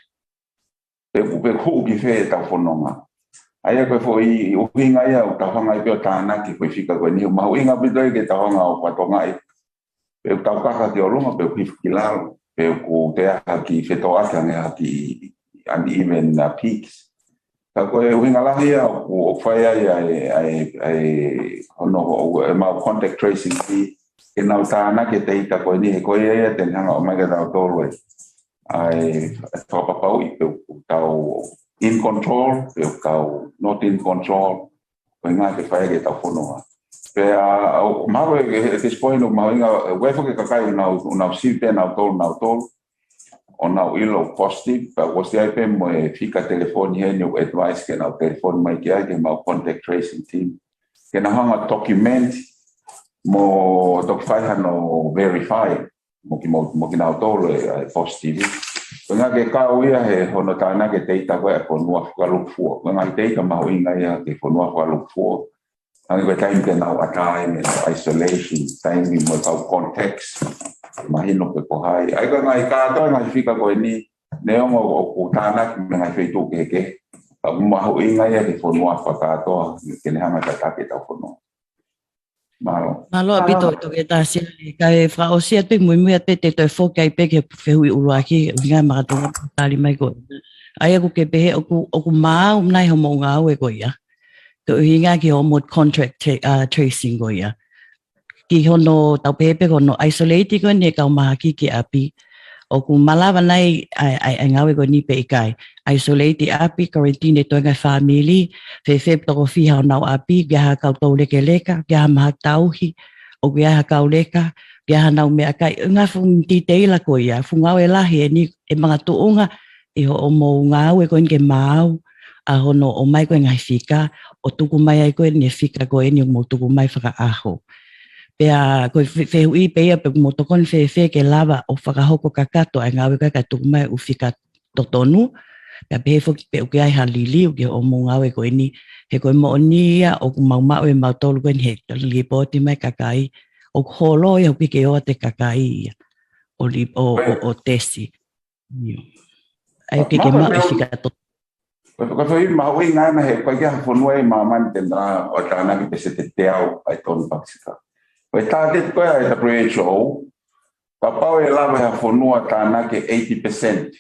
Pe hu ki whee tau whanonga. Aia koe foi uhinga ia o tau hanga i peo tāna ki foifika koe ni. Mahu inga bito i ke tau hanga o Potungaue. Pe tau kaka ki o lunga, pe hifu ki lalo. Pe ku te aha ki Fekau'aki ange ki uneven peaks. Ka koe uhinga lahi ia o whai ai hono mau contact tracing ki. Ke nau tāna ke te ita koe ni he koe ia te hanga o mai ka tau tolu e. Ai whapapau i pe tau in control, pe tau not in control, koe ngā ke whai ke tau whanonga. Pe maho e this point o mau inga, wefo ke kakai unau sipe nau tolu, o nau ilo positive, pa wasi ai pe mo e fika telefoni he ni o advice ke nau telefoni mai ki ai ke mau contact tracing team. Ke na hanga document mo tok whai hano verify, mo ki nau tolu e positive. Ko ngā ke kau ia he hono tāna ke teita koe e whanua whakalukfua. Ko ngā teita mahu inga ia ke whanua whakalukfua. Angi koe taimi ke nau atai me isolation, taimi mo kau context, mahino pe kohai. Ai koe ngai kātoa ngai whika koe ni, neongo o tāna ki me ngai whaitu keke. Mahu inga ia ke whanua whakatoa, ke nehanga katake tau whanua. Malo. Malo apito to ke tasi kai fra osia te Moimoi te te fo kai pe ke whehui uruaki nga maratonga tali mai ko. Ai aku ke pe oku mau nai ho mo nga we ko ia. To hinga ki ho mo contract tracing ko ia. Ki hono tau pe hono isolate ko ne ka ma ki api. Oku malawa nai ai ngawe ko ni pe kai. Isolate api quarantine to nga family fe to fi ha nau api ga ka to leka ga ma tauhi o ga ka leka ga nau me kai nga fun titela ko ia funga we la he ni e mga tuunga e ho mo nga we ko nge mau a hono o mai ko ngai fika o tuku mai ai ko ni fika ko ni mo tuku mai fa aho pea ko fe ui pe pe mo to kon fe ke lava o fa hoko kakato ai nga we ka tuku mai u fika totonu. Ka pe fo pe o ai ha lili o ke o mo ngawe ko ni he ko mo ni o mau mau e mau tolu ko ni he li poti mai kakai o holo e o ke o te kakai o li o tesi ai ke mau e fika to ko foi mau inga na he ko ke fo noi ma man tendra o tana ki se te teo ai ton paksika o ta te ko ai ta precho papa e lava ha fo no tana ke 80%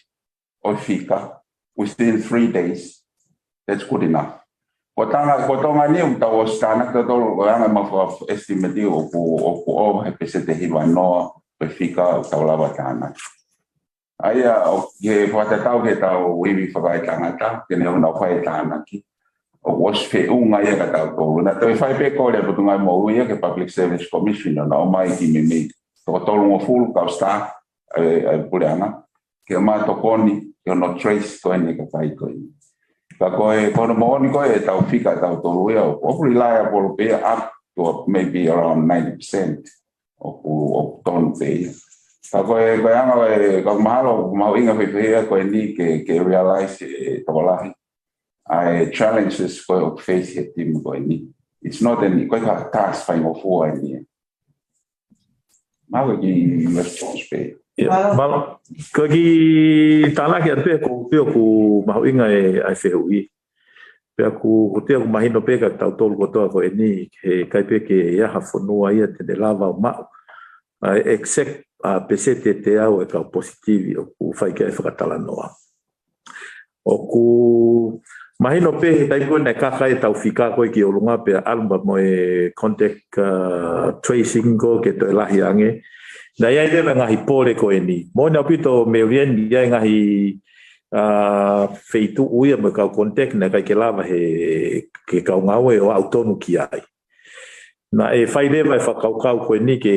o fika within 3 days. That's good enough. Tonga ni tau stana ka tolo nga ma estimate o hepesete hilwa no fika tau lava tana. Aia ke tau ke tau wiwi whakai tangata, ke neo nau whai tana ki. O was fe unga ia ka tau tolo. Na te whai pe kore Potungaue mo uia ke Public Service Commissioner na o mai ki me. Toko tolo mo full kau sta puleanga. Ke ma tokoni you're not trace to any kai koi. Ka koe kono mo ni koe tau fika tau tolu ia o reliable be up to maybe around 90% of ton pe. Ka koe anga ka mahalo mau inga pe koe ni ke realize to lahi. I challenges koe face it team koe ni. It's not any koe ka task fine of for ni. Mau ki response pe. Malo, ko ki tala ki ate ko pio ku mahu inga e ai whehui. Pea ku te ku mahino pe ka tau tolu kotoa ko e ni he kai pe ke ia ha whanua ia te lava o mau. Except pesete te au e ka positivi o ku whai ke e whakatala noa. O ku mahino pe he tai kone kaka e tau whika koe ki o lunga pe alumba mo e contact tracing ko ke to e lahi ange. Na ia ia ngahi pole ko ni. Mo na pito me rien ia ngahi feitu uia me ka contact na kai ke lava he ke ka ngawe o autonu ki ai. Na e fai leva e whakaukau ko ni ke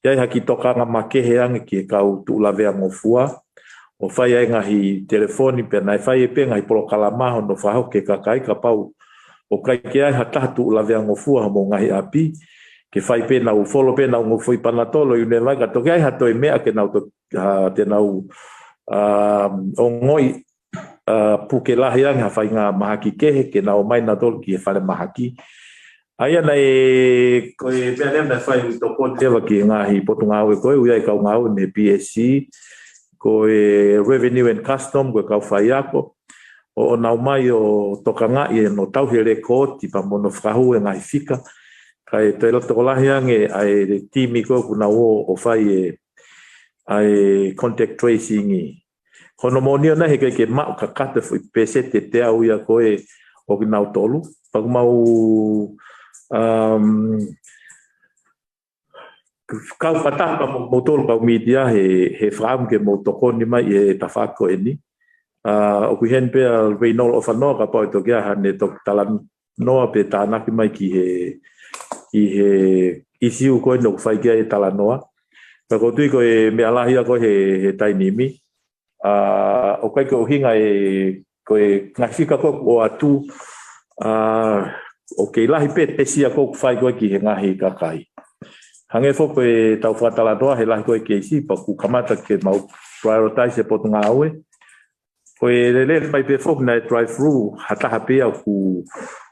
ia haki toka nga make he ange ki ka tu lave ngofua o whai ai ngahi telefoni pe nai whai e pe ngahi Polokalama no whaho ke kakai ka pau o kai ke ai hatatu la vea ngofua mo ngahi api ke whai pe na u folo pe na u ngofui panatolo i nei ka toke ai hato e mea ke nau te nau o ngoi puke lahi anga whai ngā mahaki kehe ke na o mai na tolo ki e whare mahaki aia nei koe mea lem na whai u toko tewa ki ngahi Potungaue koe uiai kau ngau ne PSC koe Revenue and Custom koe kau whai ako o nau mai o tokanga i no tauhere koti pa mono whahu e ngai fika kai te roto lahi ange ai timi ko kuna o whai ai contact tracing i hono monio na he ke mau ka kata fu pese te au ia koe o nau tolu pa mau kau patah pa motor pa media he fram ke motoko ni mai e tafako eni o kuhen pe Reynol of no ka pa to kia han to talan no pe tana ki mai ki he isiu ko no fai kia e talanoa pa ko tui ko e me alahi ko he tainimi o kai ko hinga e ko e ngafika ko o atu o ke lahi pe tesia ko fai ko ki he ngahi kakai hange fo pe tau fatala doa he lahi ko ke isi pa ku kamata ke mau prioritize Potungaue ko le mai pe fo na drive through hata hape ku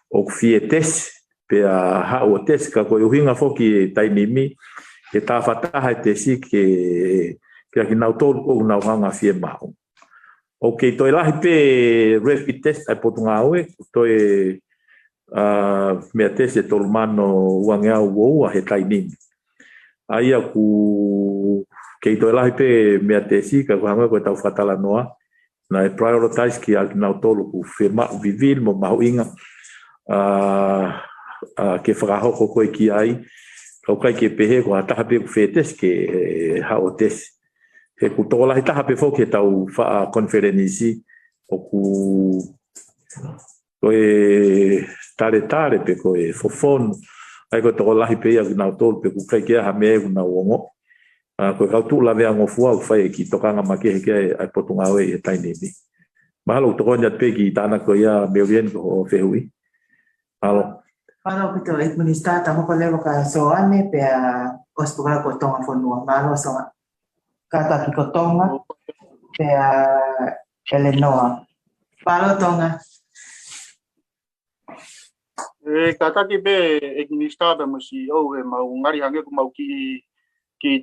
o fietes pe ha o tes ka ko hinga fo ki tainimi ke ta fata ha tesi ke ki na to o na hanga fie mau okay to lahi pe rapid test ai Potungaue to me tese tolmano wangea wo he tainimi ai aku ke to lahi pe me tesi ka hanga ko tau fatala noa na prioritize ki al na tolo ku firma vivil mo mauinga ke fraho ko ki ai ko kai ke pehe ko ata pe fetes ke ha otes ke ku tola ita pe fo ke tau fa conferenisi o ku ko tare pe ko fofon ai ko tola pe ya na tolo pe ku kai ke ha me na wongo ko kau tu la vea ngofua u fai ki tokanga make ke ai Potungaue e tainimi mahalo to nya pe ki tana ko ya meurien ko fehui alo Malo pito administrata mo pale ka so ane pe ospura ko Tonga fonua malo so kata ki ko Tonga pe Eleanor malo Tonga kata ki be administrata mo si o e mau ngari hange ko mau ki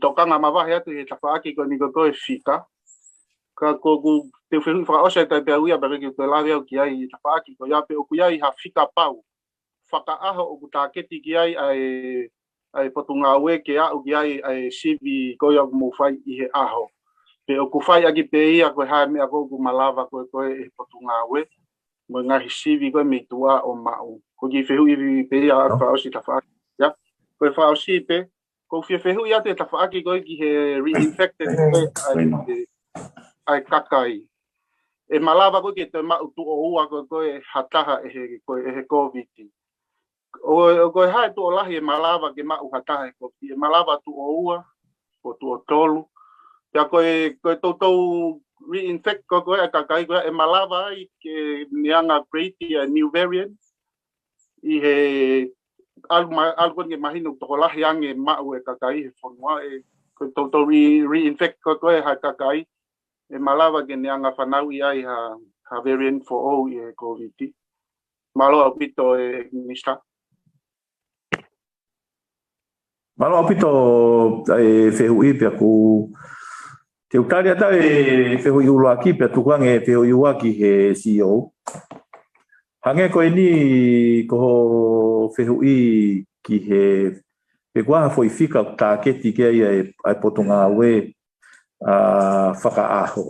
tokanga mawahi atu he Fekau'aki ko ni ko fika ka ko te whi whakaose tai pia uia bere ki te lawe au ki ai Fekau'aki ko ia pe o ku ai ha fika pau whakaaho o ku tāketi ki ai ai Potungaue ke au ki ai CV ko ia mo whai i he aho pe o ku whai aki pe ia ko hae mea ko ku malawa ko e Potungaue mo ngahi CV ko me tua o mau ko ki whehu i pe ia a whaosi Fekau'aki ya ko e whaosi pe ko whehu ia te Fekau'aki ko ki he reinfected ai kakai e malawa ko ki te mau tu o ua ko e hataha e he Koviti o ko hai tu o lahi e malawa ke mau hataha e Koviti e malawa tu o ua ko tu o tolu ya ko tau reinfect ko e kakai ko e malawa i ke nianga create a new variant i he algo nge mahino to lahi ange mau e kakai he fonua e ko tau reinfect ko e ha kakai e malawa ke nianga whanau i ai ha variant for all i e Koviti malo apito e minister malo apito e fehui pe ku te utari ata e fehui ulo aki pe tu kwange fehui uaki he CEO hange ko ni ko fehui ki he pe kwa foi fika ta keti ke ai Potungaue whakaaho.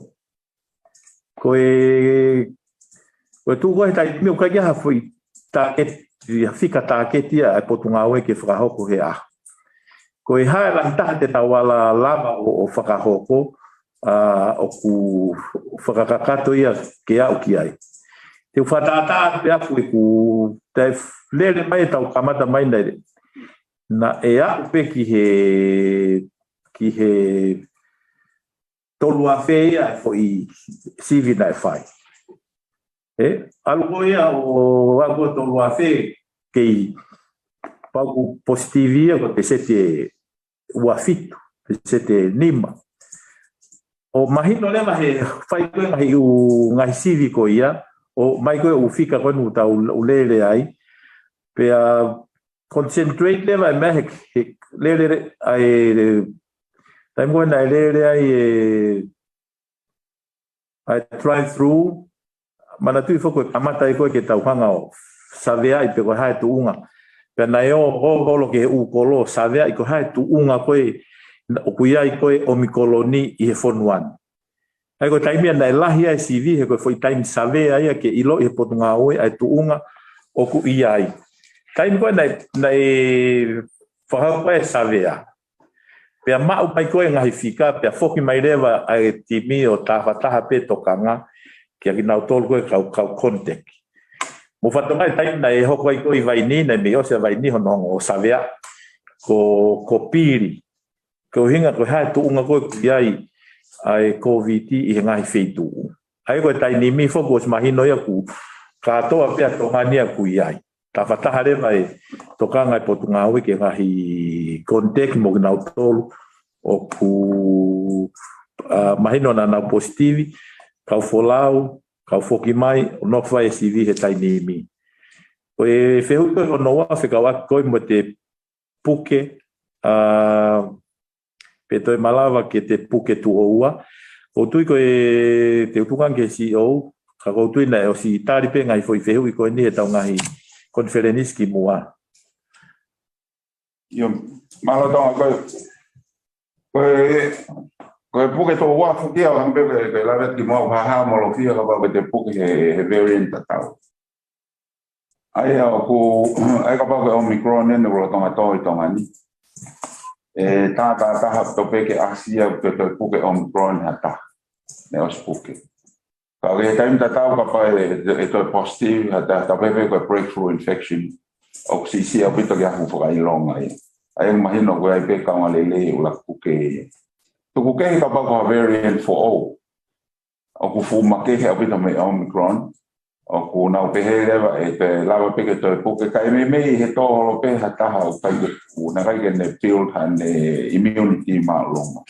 Koe tu koe tai meu kai ha foi tāketi fika tāketi ai Potungaue ke whakahoko he aho. Koe hae la taha te tawala lama o whakahoko o ku whakakakato ia ke au ki ai. Te whatata pe aku e ku te lere mai tau kamata mai nei na e au pe ki he tolu a feia fo I CV na fai algo ia o algo tolu a fe que pago positivia ko te sete ua fitu te sete nima o mahino leva he fai ko ngai u ngai CV ko ia o mai ko u fika ko nu ta u lele ai pe concentrate leva me lele ai I'm going to I try through mana tu fo ko amata ko ke tau hanga o savea I pe ko hai tu unga pe na yo ho lo ke u kolo savea I ko hai tu unga ko o kuia I ko o mi koloni I fonuan ai ko taimia na lahi ai CV he ko foi time savea ia ke ilo I Potungaue ai tu unga o ku ia ai taim ko na fa ko savea Pea mau pai koe ngahi fika, pea foki mai rewa ai timi o tāwhataha pe tokanga, kia ki nau tolu koe kau kontek. Mo whatongai taina e hoko ai koe vaini, nei me ose vaini honongo o savea, ko piri. Ko hinga koe hae tuunga koe ki ai Koviti I he ngahi feitu. Ai koe taini mi foko os mahino ia ku, katoa pea tongania ku iai. Tāwhataha rewa tokanga Potungaue ke ngahi kontek mo ki nau tolu o ku mahino na nau positivi, kau folau, kau foki mai, o no whai CV he taini mi. O whehu koe o noa Fekau'aki koe mo te puke, pe toi malawa ke te puke tu oua. O tui koe te utukan ke CEO, ka koutui na o si tari pe ngai foi whehu I koe ni he tau ngahi konfereniski mua. Yo, malo tonga koe puke to wa fukia o hambe ke lavet ki mo ha mo lo fia ka ba te puke he variant tatau. Ai ko ai ka ba ko Omicron ne lo tonga to I tonga ni. Ta ha to pe ke Asia pe puke Omicron hata. Ne os puke. Ka ke time tatau ka pa to positive hata pe ko breakthrough infection. Oxysi a pito ya fu ka ilonga ai. Ai mahino ko ai pe ka ngalele ula puke. Tu ke ka ba ko variant for all. O ku fu make he apita me Omicron. O ku na pe he leva pe lava pe ke to puke ka me he to lo pe hata ha ka ku na ka ne build and immunity ma longa.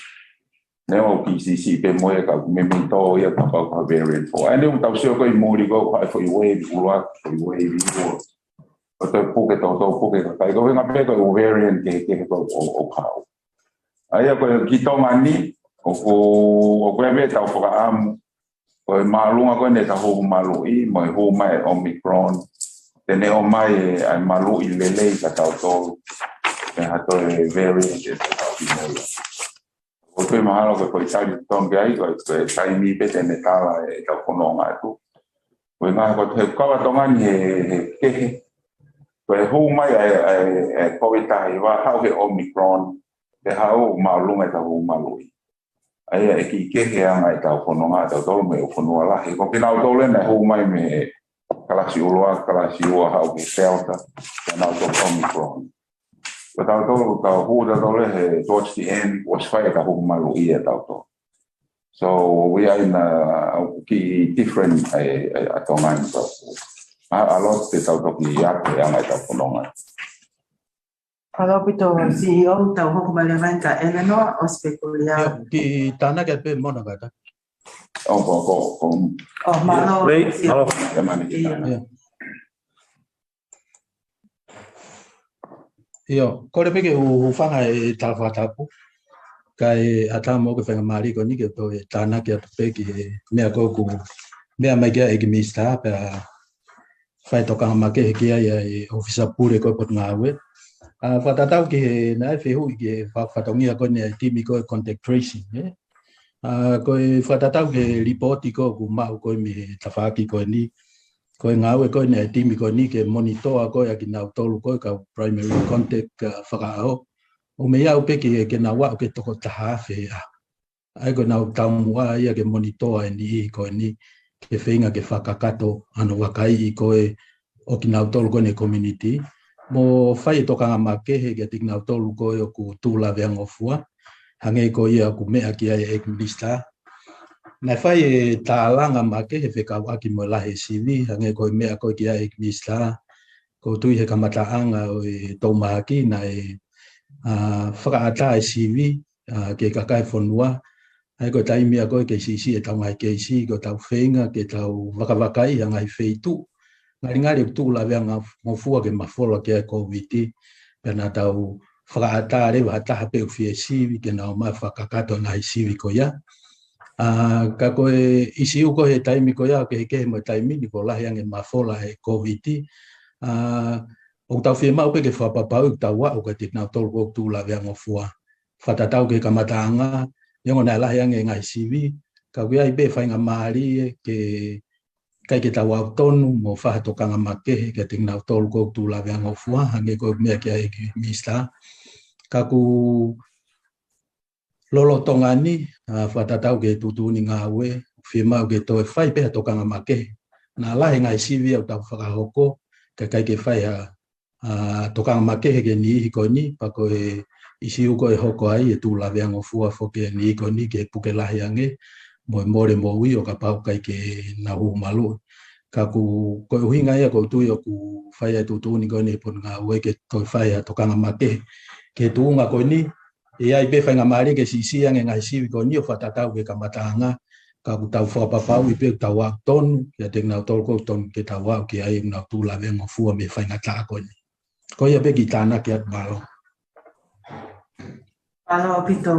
Ne o PCC pe mo ka me to ya ka ba ko variant for. Ai ne ta sio ko I muri go ka for wave ula for wave go. O te puke puke ka kai ko venga pe ko variant ke ko o pau ai ko ki tonga ni o ko me ta fo am ko malunga ko ne ta ho malu I mo ho mai Omicron te ne o mai ai malu I lele ka ta to e ha to variant ke ta I o te mahalo ko sai Tonga ai ko sai mi pe te ne ta e ta kononga tu ko nga ko te ka tonga ni ke But who mai Koviti wa how he Omicron te how malunga ta ho malui ai ki ke he anga ta fononga ta to me fonua la he ko kina to le na ho mai me kala si o how he delta na to Omicron but ta to ho le he towards the end was fight ta ho malui ta to so we are in a different atonga so a lot te tau toki ake anga tau kononga. Kalau pito CEO tau hoko malevan ka Eleanor o spekulia. Ki tana ke pe mona kata. Malo. Malo. Yo, kore pe ke u fanga e Tongatapu. Kai atamo ke fanga mari ko ni ke to tana ke pe ki mea ko ku mea mai ke e mista pe fai toka make ke ai ofisa pure ko Potungaue fatatau ke na fehu ke fatongia ko ne timi ko contact tracing ko fatatau ke report ko ku ma ko mi tafaki ko ni ko ngawe ko ne timi ko ni ke monitor ko ya ki na tolu ko ka primary contact fakao o me ya pe ke na wa ke to ko ta fe ai ko na tamwa ya ke monitor ni ko ni ke feinga ke whakakato ano wakai I koe o ki nau tolu koe ne community. Mo whai tokanga makehe ke tik nau tolu koe o ku tūla veangofua. Hangei ko ia ku mea ki ai ek minister Nai whai e tālanga make he Fekau'aki mo lahe sivi, hange koe mea koe ki a ekmista, ko tui he kamataanga o e taumahaki na e whakaata e sivi, ke kakai whanua, ai koe taimia koe ke sisi e tau ngai keisi, ko tau whenga, ke tau wakawakai a ngai wheitu, ngari tu la vea ngofua ke mafola ke a Koviti, pena tau whakaata rewa hataha pe uwhia sivi, ke nao mai whakakato ngai sivi ko ia. Ka koe isi uko he taimi ko ia, ke he mo taimi ni ko lahi ange mafola he Koviti. O tau whia mau pe ke whapapau tau wa o ka te nao tolu kok tu la vea ngofua. Whatatau ke kamataanga, yongo nai lahi ange ngai sivi, ka kuia i be whainga maari ke kai ke tau au tonu mo whahatokanga make ke te nao tolu kok tu la vea ngofua, hange ko mea ke a mista. Ka ku lolo tongani, whatatau ke tutuni ngā ue, whia mau ke toi whai peha tokanga make. Nā lahi ngai sivi au tau whakahoko, ka kai ke whai tokanga make he ke ni hiko ni, pa koe isi uko e hoko ai e tū lawe angofua whoke ni hiko ni ke puke lahi ange, mo e more mo ui o ka pau kai ke na malu. Ka ku koe uhinga ia ko tui o ku whai ai tutuni koe ni pun ngā ue ke toi whai tokanga make. Ke tuunga koe ni, e ai be whainga maari ke sisi ange ngai sivi ko ni o whatatau ke kamatanga, ka ku tau whapapau i pe tau au tonu, kia te ngau tolko tonu ke tau au ki ai ngau tū lawe ngofua me whainga taa ko ni. Ko ia pe ki tāna ki atu malo. Malo pito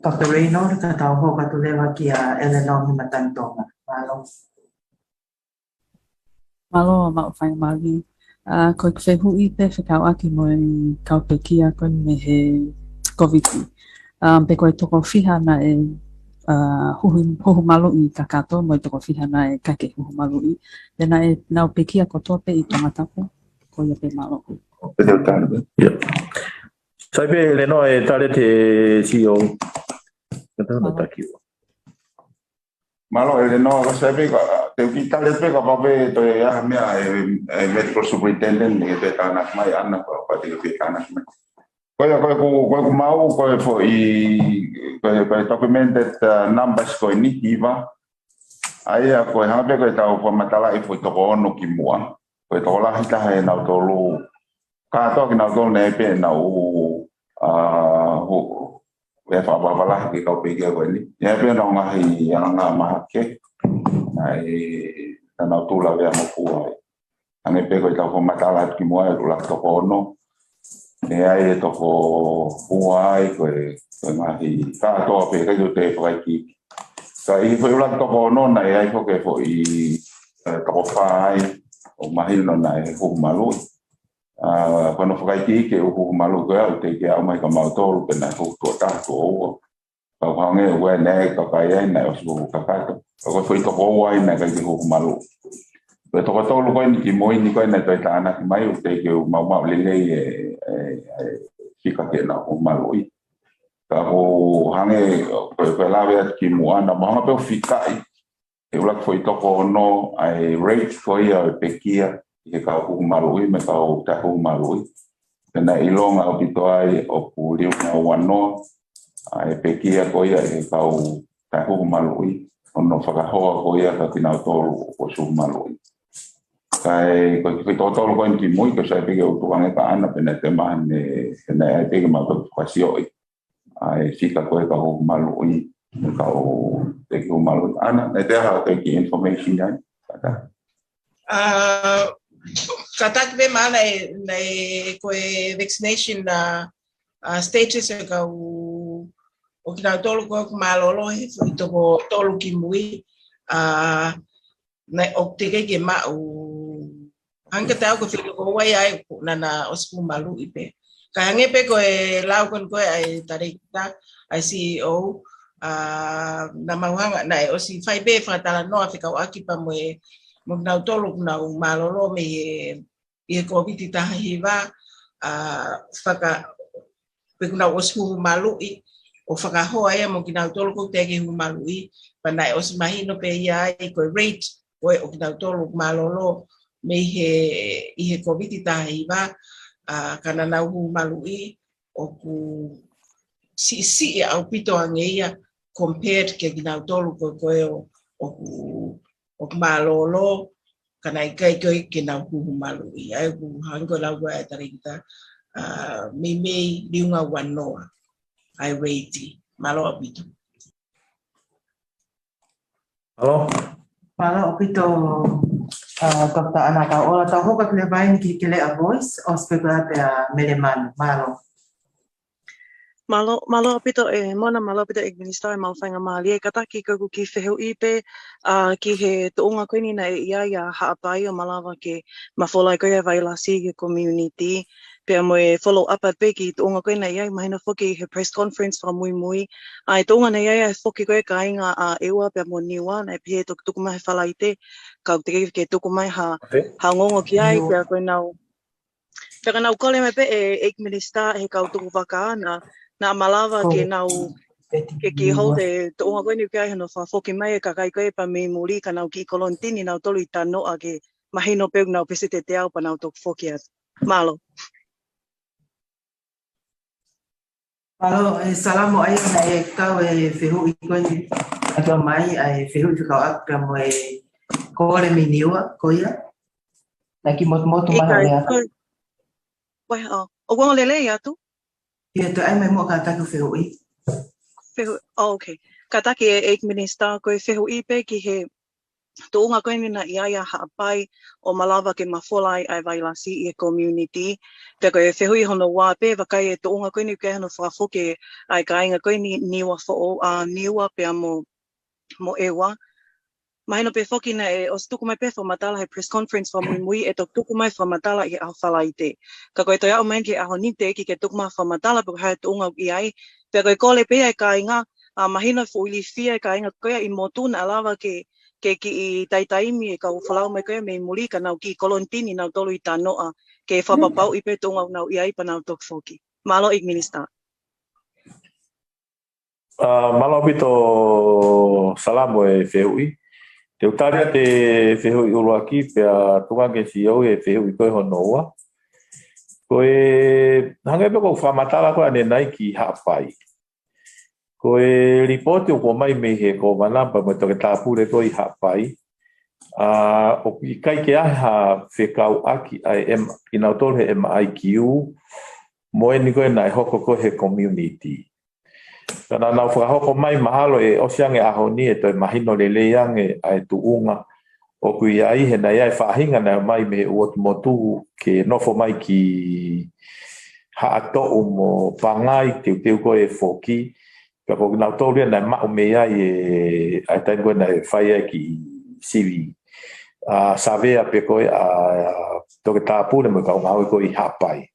Paperino, ka tau hoka tu lewa ki a Eleanor ni matantonga. Malo. Malo ma whainga mali. Ko ke hui pe Fekau'aki mo i kaupekia koe me he Koviti. Pe koe toko whiha na e huhu malu i kakato mo i toko whiha na e kake huhu malu i. Pena e nau pekia kotoa pe i Tongatapu. Ko ia pe malo. Yeah. Sai pe le no e tare te CEO. Malo e le no ko sai pe te ki tare pe ka pape to ya mea e medical superintendent e te kana mai ana ko pa te pe kana mai. Ko mau ko fo ko documented numbers ko ni iva. Ai ko ha pe ko tau fo matala e fo to ono ki mua. Ko to la hita he na to lu ka to ki na to ne pe na u e fa ba la ki ko pe ke ko ni ya pe na nga hi ya nga ma ke ai na to la ve mo fu ai ane pe ko ta fo matala ki mua e la to ono e ai to fo fu ai ko nga hi ka to pe ke te fa ki sa i fo la to ono na e ai ko ke fo i to fa ai o mahino na e hu malu quando fai que o hu malu ko te ke au mai ka mau tolu pe na hu to ta ko o hange o ne ka ka ai na o su ka ka ko foi to o ai na ka ke hu malu pe to tolu ko ni ki moi ni ko na to ta na mai o te ke o mau mau le ki ka ke na o malu i ka o hange ko la ve ki mo ana ma pe fikai e ula foi to ko no ai rate ko ia pekia e ka hu malu me ka o ta hu malu na ilonga o pito ai o puri na wano ai pekia ko ia e ka o ta hu malu ono fa ho ko ia ka tina to o su malu kai ko to ko ni moi ko sai pe o tu ane ka ana pena te man ne ai pe ma ko kwasio ai fika ko ka hu malu ka o te ki malu ana ne te ha te ki information ai katak be mana e ko vaccination status ka o kina tolu ko malolo he to ko tolu ki mui na o te ke ma o anke ta ko fiko ko wai ai na osku malu ipe ka hange pe ko e lau kon ko ai tarikta ai CEO na mawanga na o si fai be fa tala no Fekau'aki pa mo na tolu na malolo me e Koviti ta hiva faka pe kuna osku malu i o faka ho ai mo kina tolu ko te ke hu malu i pa na o si mahino pe ia i ko rate o kina tolu malolo me he Koviti ta hiva kana na hu malu i o ku si au pito angeia compared ke ginau tolu koe o malolo kana kai koe ginau humalu ai ku hango la wa tarita mimi liunga wanoa ai reiti malo apito. Halo. Malo apito kata anak ora tahu kat lebain ki kele a voice o spegula pe meleman malo. Malo apito mona malo apito administrar mau whainga mali kata ki ko ki whehau ipe ki he tuunga koe ni na ia haapai o malawa ke mawholai koe vai lasi ke community pia moe follow up at pe ki tuunga koe na ia mahina whoki he press conference fra Moimoi ai tuunga na ia whoki koe ka inga ewa pia mo niwa na pe he tukumai whalaite ka te ke tukumai ha ngongo ki ai pia koe nau pia nau kole me pe ek minister he kau tuku waka na malawa ke nau ke ki holde to unga koe ni kai hano wha whoki mai ka kai koe pa me muri ka nau ki kolontini nau tolu i tano a ke mahino pegu nau pesite te au pa nau tok whoki at. Malo. Malo salamo ai na kau whehu i koe ni aka mai ai whehu i Fekau'aki mo kore miniua koia na ki motu maha lea. Wai o wang lele ia tu? Ia tu ai mai mo ka taku whehu i. Okay. Kataki ek minister koe whehu i pe ki he tuunga koe ni na ia haapai o malawa ke mawholai ai vailasi i e community. Pe koe whehu i hono wā pe wakai tuunga koe ni ke hano whawhoke ai ka inga koe ni niwa niwa pe mo ewa. Mahino pe whoki na o tukumai pe whamatala he press conference wha Moimoi e tok tukumai whamatala i au whalaite. Ka koe toi au main ke aho nite ki ke tukumai whamatala pe hae tuunga i ai. Pe koe kole pe ai ka inga mahino fuili fia ka inga koe i motu na alawa ke ki i taitaimi e ka uwhalau mai koe me muri ka nau ki kolontini nau tolu i tanoa ke whapapau i pe tuunga nau i ai pa nau tok whoki. Malo ik minister. Malo pito salamo e whehu i. Te utaria te whehu i uruaki pia tukange si au e whehu i koe honoa. Koe hange pe kou whamatala koe ane nai ki haapai. Koe ripoti o ko mai me he ko manapa mo Tongatapu le koe i haapai. O i kai ke aha Fekau'aki ai i nautoro he MIQ mo e ni koe nai hoko koe he community. Kana nau whakahoko mai mahalo e osiange aho ni e toi mahino lele yange ai tuunga o kui ai he na iai whahinga na mai me uotu motu ke nofo mai ki haato mo pangai teu koe whoki ka ko nau tōria na mao me ai e ai tai koe na whaia ki sivi savea pe koe Tongatapu le mo ka ngau koe i hapai.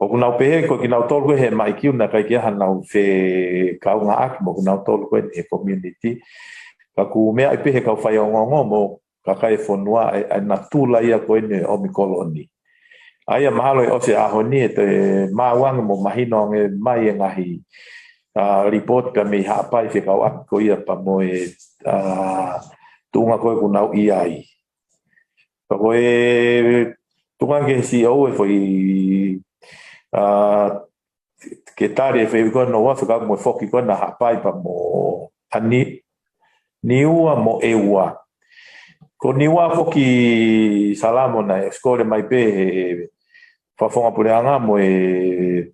O kunau pehe ko kinau tolu koe he mai kiu na kai kia hanau Fekau'aki mo kunau tolu koe he community. Ka ku mea i pehe kau whai o ngongo mo ka kai whonua ai na tūla ia koe ne o mi koloni. Aia mahalo e ose aho ni e te mawanga mo mahino nge mai e ngahi report ka me haapai Fekau'aki ko ia pa mo e tunga koe kunau i ai. Ka koe tukange CEO e foi ke tare fe ko no wa ka mo foki ko na hapai pa mo ani niua mo ewa ko niua foki salamo na skole mai pe fa fonga puleanga mo e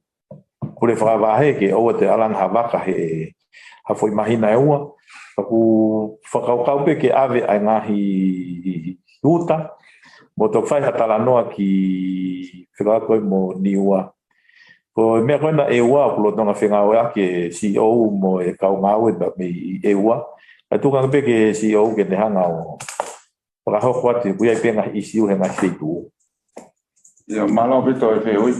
kule fa va he ke o te alang havaka he ha foi mahina ewa ku Fekau'aki pe ke ave ai ngahi uta mo to fai hatala noa ki Fekau'aki mo niua. Ko mea koe na ewa o Tonga whengawe ake CEO mo e kaungawe me ewa. A tukanga pe ke CEO ke ne hanga o pakahoko ati kuia i penga isiu he ngai wheitu. Ia malo pito e whehui.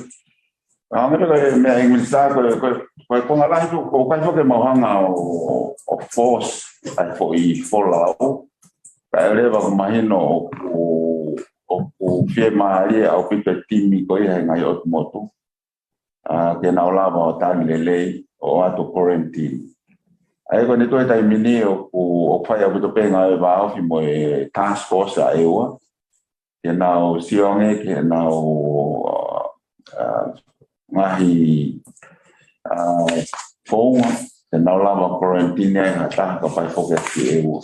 Hange pe koe mea ingmisa koe konga lahi tu ko kai whoke mauhanga o force ai fo i folau. Ka elewa ko mahino o fie maharia au pipe timi koe he ngai o motu. Ke na olava o tani lelei o ato quarantine. Ai ko ni toi tai mini o whai au pito penga e wāofi mo e task force a ewa. Ke na o sionge, ke na o ngahi whaunga te nau lava quarantine ha ta ka pai foke ki e wo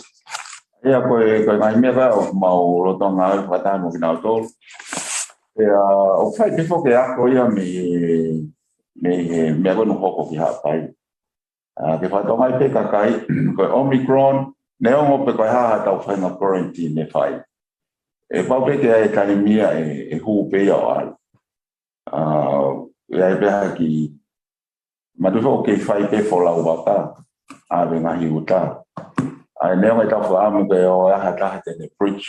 ia ko ngai me va o mau lo tonga fa ta mo kina to e o fai te foke a ko ia me ko no hoko ki ha pai ke fa to mai pe ka kai ko omicron ne o pe ko ha ta fa na quarantine ne fai e pa pe ke e talimia e hu pe ya al e ai pe ki ma tu ke fai pe fo la wata a venga hi uta ai ne mai ta fa mo ke o ha ta te ne preach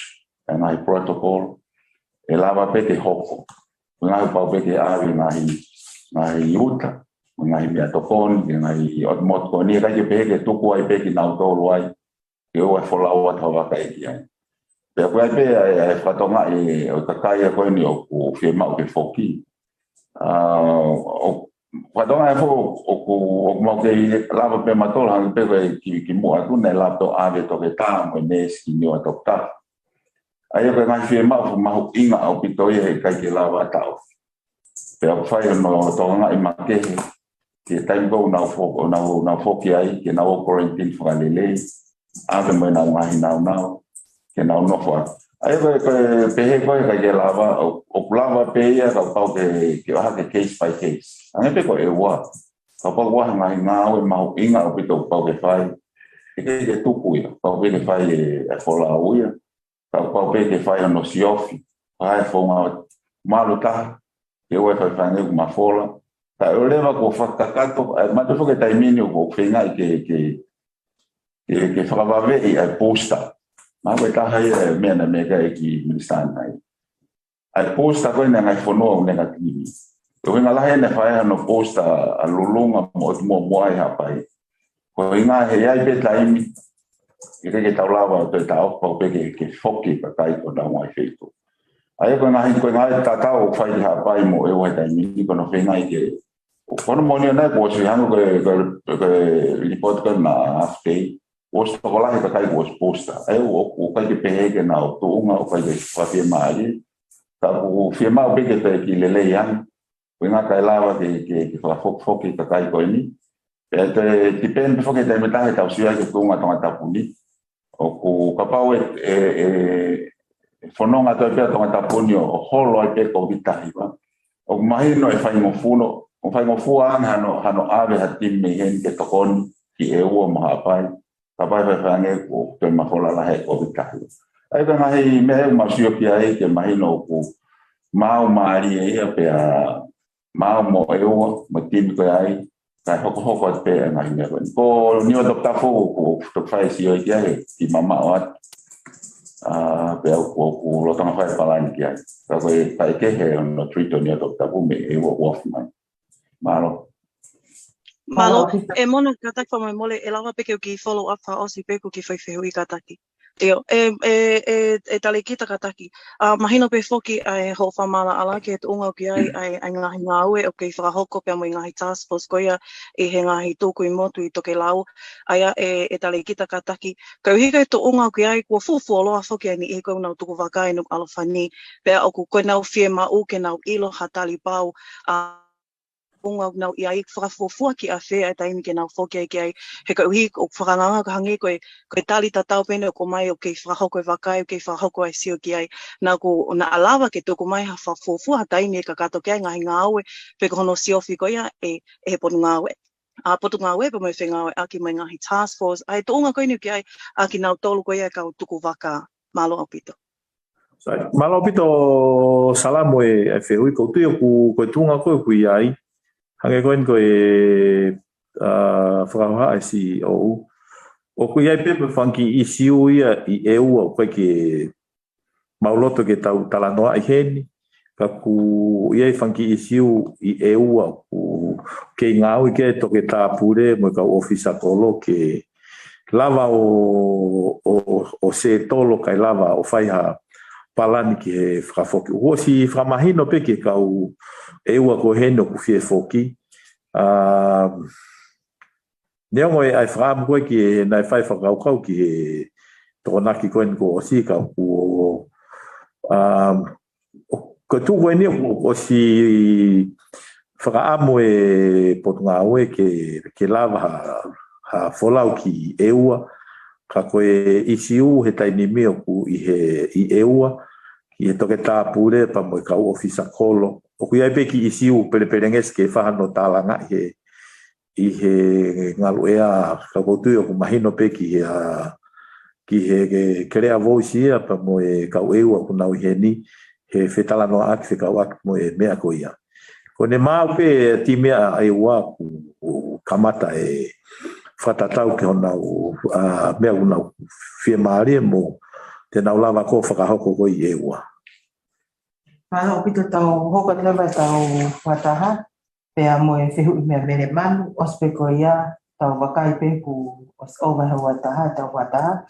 and I protocol e lava pe ke hoko nga pa pe ke a venga hi uta nga hi mea tokon nga hi ot mot ko ni ka ke pe ke tu ko ai pe ki na to luai ke o fo la wata wa ka e ai pe ko ai pe e fa to nga e o ta kai ko ni o fe ma o ke foki Padonga e fo o mo ke lava pe matol hang pe ki mo atu ne la to ave to ke ta mo ne ski ni o to ta ai ko ngai fe ma inga o pito e kai ke lava ta pe o fai no to nga I ma ke tai go na fo ki ai ke na o quarantine fo le ave mo na ngai na ke na no fo ai ko pe ko ke lava o lava pe ia ka pa ke ha ke case by case ane pe ko e wa ka pa wa ngai o ma inga o pito pa ke fai ke tu ku ia pa ke fai e fo la uia ka pa ke fai no siofi ai fo ma luta ke o fa fa ne ma fola ka o leva ko fa kakato ma tu ke taimini o fenga ke fa va ve e posta ma ko ta hai me na me ka ki ministan ai ai posta ko na ngai fono negativi o nga la ne fa no posta a lulunga mo ai ha pai ko nga he ai pe taimi ke ta lava to ta o pe ke foki ka kai ko na mai feito ai ko nga ta o fa ha pai mo e o taimi ko no fe ngai ke o kono mo ni na ko si hango ke report ka na afte o sto la ka kai ko posta ai o kai ke pe ke na o to nga o kai ke fa fe mai ta o fe mai pe ke ki le yan nga kai lava ke fa foki ka kai ko ni e te pen fo ke te meta ta usia ke tunga Tongatapu ni o ku ka pa fono nga to pe Tongatapu ni o holo pe Koviti o mai no e fai mo funo o fai mo fua hano ave hatim me hen ke tokon ki e o ma pai ka pa fa nge ko te ma fola la he Koviti ai ka ngai me ma sio ki ai ke mai no ku mau mari e pe mau mo e o mo tim ko ai ka hoko pe ngai me ko ni o dokta fo ko to fai si o ki mama o pe ko lo tanga fai pala ni ai ka ko pa ke he no trito ni dokta pu me e o mai malo e mona kataki fa mai mole e lava peke ki follow up fa osi peko ki fai fehui kataki e tale kita kataki mahino pe foki ai ho fa mala ala ke tunga ki ai ngahi ngaue o ke fra hoko pe mo ngahi task force koia e he ngahi toku I motu I toke lau ai e tale kita kataki ka hika to unga ki ai ko fufu lo foki ani e ko na tuku vakai Nuku'alofa ni pe o ku ko na fie ma u ke na ilo hatali pau unga nau I ai whakafofua ki a whea e taimi ke nau whoke ki ai he ka uhi o whakanganga ka hangi koe tali tatau pene o ko mai o kei whakahoko e wakai o kei whakahoko e sio ki ai nā ko na alawa ke toko mai ha whakafofua ha taimi e ka kato ki ai ngahi ngāue pe ka hono siofi ko ia e he Potungaue Potungaue pa mai whengaue aki mai ngahi task force ai to unga koe ni ki ai aki nau tolu ko ia ka tuku waka malo au pito malo pito salamo e whehui ko tui ku tunga koe ku ai hange koen ko whakauha si o ku iai pepe whanki I siu ia I EU o koe ke mauloto ke tau talanoa I heni ka ku iai whanki I siu I EU o ku ke ngāui ke toke tāpure mo ka ofisa tolo ke lava o se tolo kai lava o whaiha palani ki he whakafoki. Ua si whamahino peke kau e ua ko heno ku fie foki. Neongo e ai whaamu koe ki e nai whai whakaukau ki he tokonaki koen ko o si kau ku ko tu koe ni o si whakaamu e Potungaue ke lava folau ki e ua, ka koe isiu he tainimi o ku i e ua, ki he toke tāpure pa mo ka ofisa kolo. O ku iai pe ki isiu pelepelenges ke whahano tālanga i he ngalu ea ka koutu o ku mahino pe ki he kerea voisi ia pa mo ka ua ku nau he ni he whetalano aki Fekau'aki mo mea ko ia. Ko ne mau pe timea ai ua ku kamata whatatau ke hona mea unau whia maari mo te nau lava ko whakahoko ko i e ua. Mana o pito tau hoka lewa tau wataha, pea mo whehu i mea mene manu, ospe ko ia tau wakai pe ku os owa he wataha, tau wataha,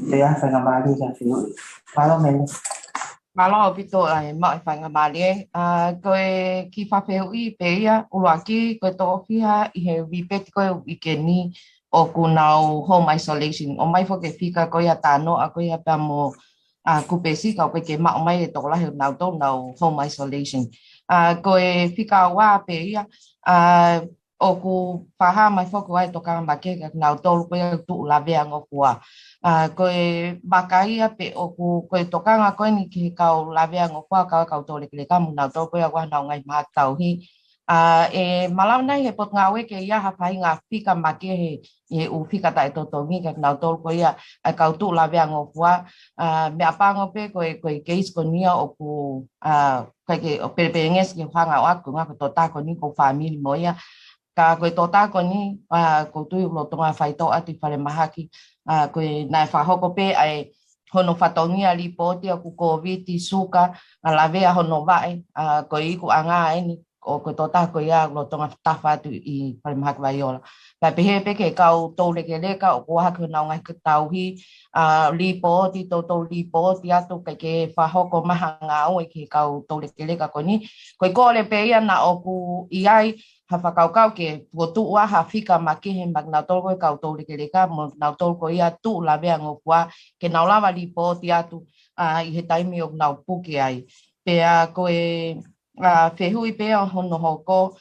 pea whainga maari ka whehu. Malo mene. Malo o pito ai mau whainga maari koe ki whawhehu i pe ia, uruaki koe tō whiha i he wipeti koe i ke ni o ku nau home isolation. O mai whoke whika koe a tāno a koe a pia mo kupesi ka koe ke mao mai e toko lahi nau tō nau home isolation. Koe whika wā pe ia, o ku whaha mai whoku ai toka mbake ka nau tō koe tu la vea ngokua. Koe makaia pe o ku koe tokanga koe ni ki kau la vea ngokua kau tō lekele ka mu nau tō koe a wā nau ngai maa tau hi. E malau nei he Potungaue ke ia hawhai ngā whika make he u whika tae totongi ka nau tō koe ia kau tu la vea ngokua. Mea pango pe koe keis ko nia o ku koe ke o pereperenges ke whanga o aku ngā ko tō tako ni ko whamili mo ia. Ka koe tō tako ni ko tui ulo tonga whaito atu whare mahaki koe nai whahoko pe ai hono whatongia ripoti o ku Koviti suka la vea hono vae koe iku anga eni o koe tō tako ia ulo tonga whatafa atu i whare mahaki vaiola. Ka pehe pe ke kau tō leke leka o kua haki nau ngai tauhi ripoti tō ripoti atu kai ke whahoko maha ngā ue ke kau tō leke leka ko ni. Koe kōle pe ia na o ku iai ha whakaukau ke potu ua ha whika makehe mak nau tō koe kau tō leke leka mo nau tō koe ia tu la vea ngokua ke nau lava ripoti atu i he taimi o nau puke ai. Pea koe whehui pea hono hoko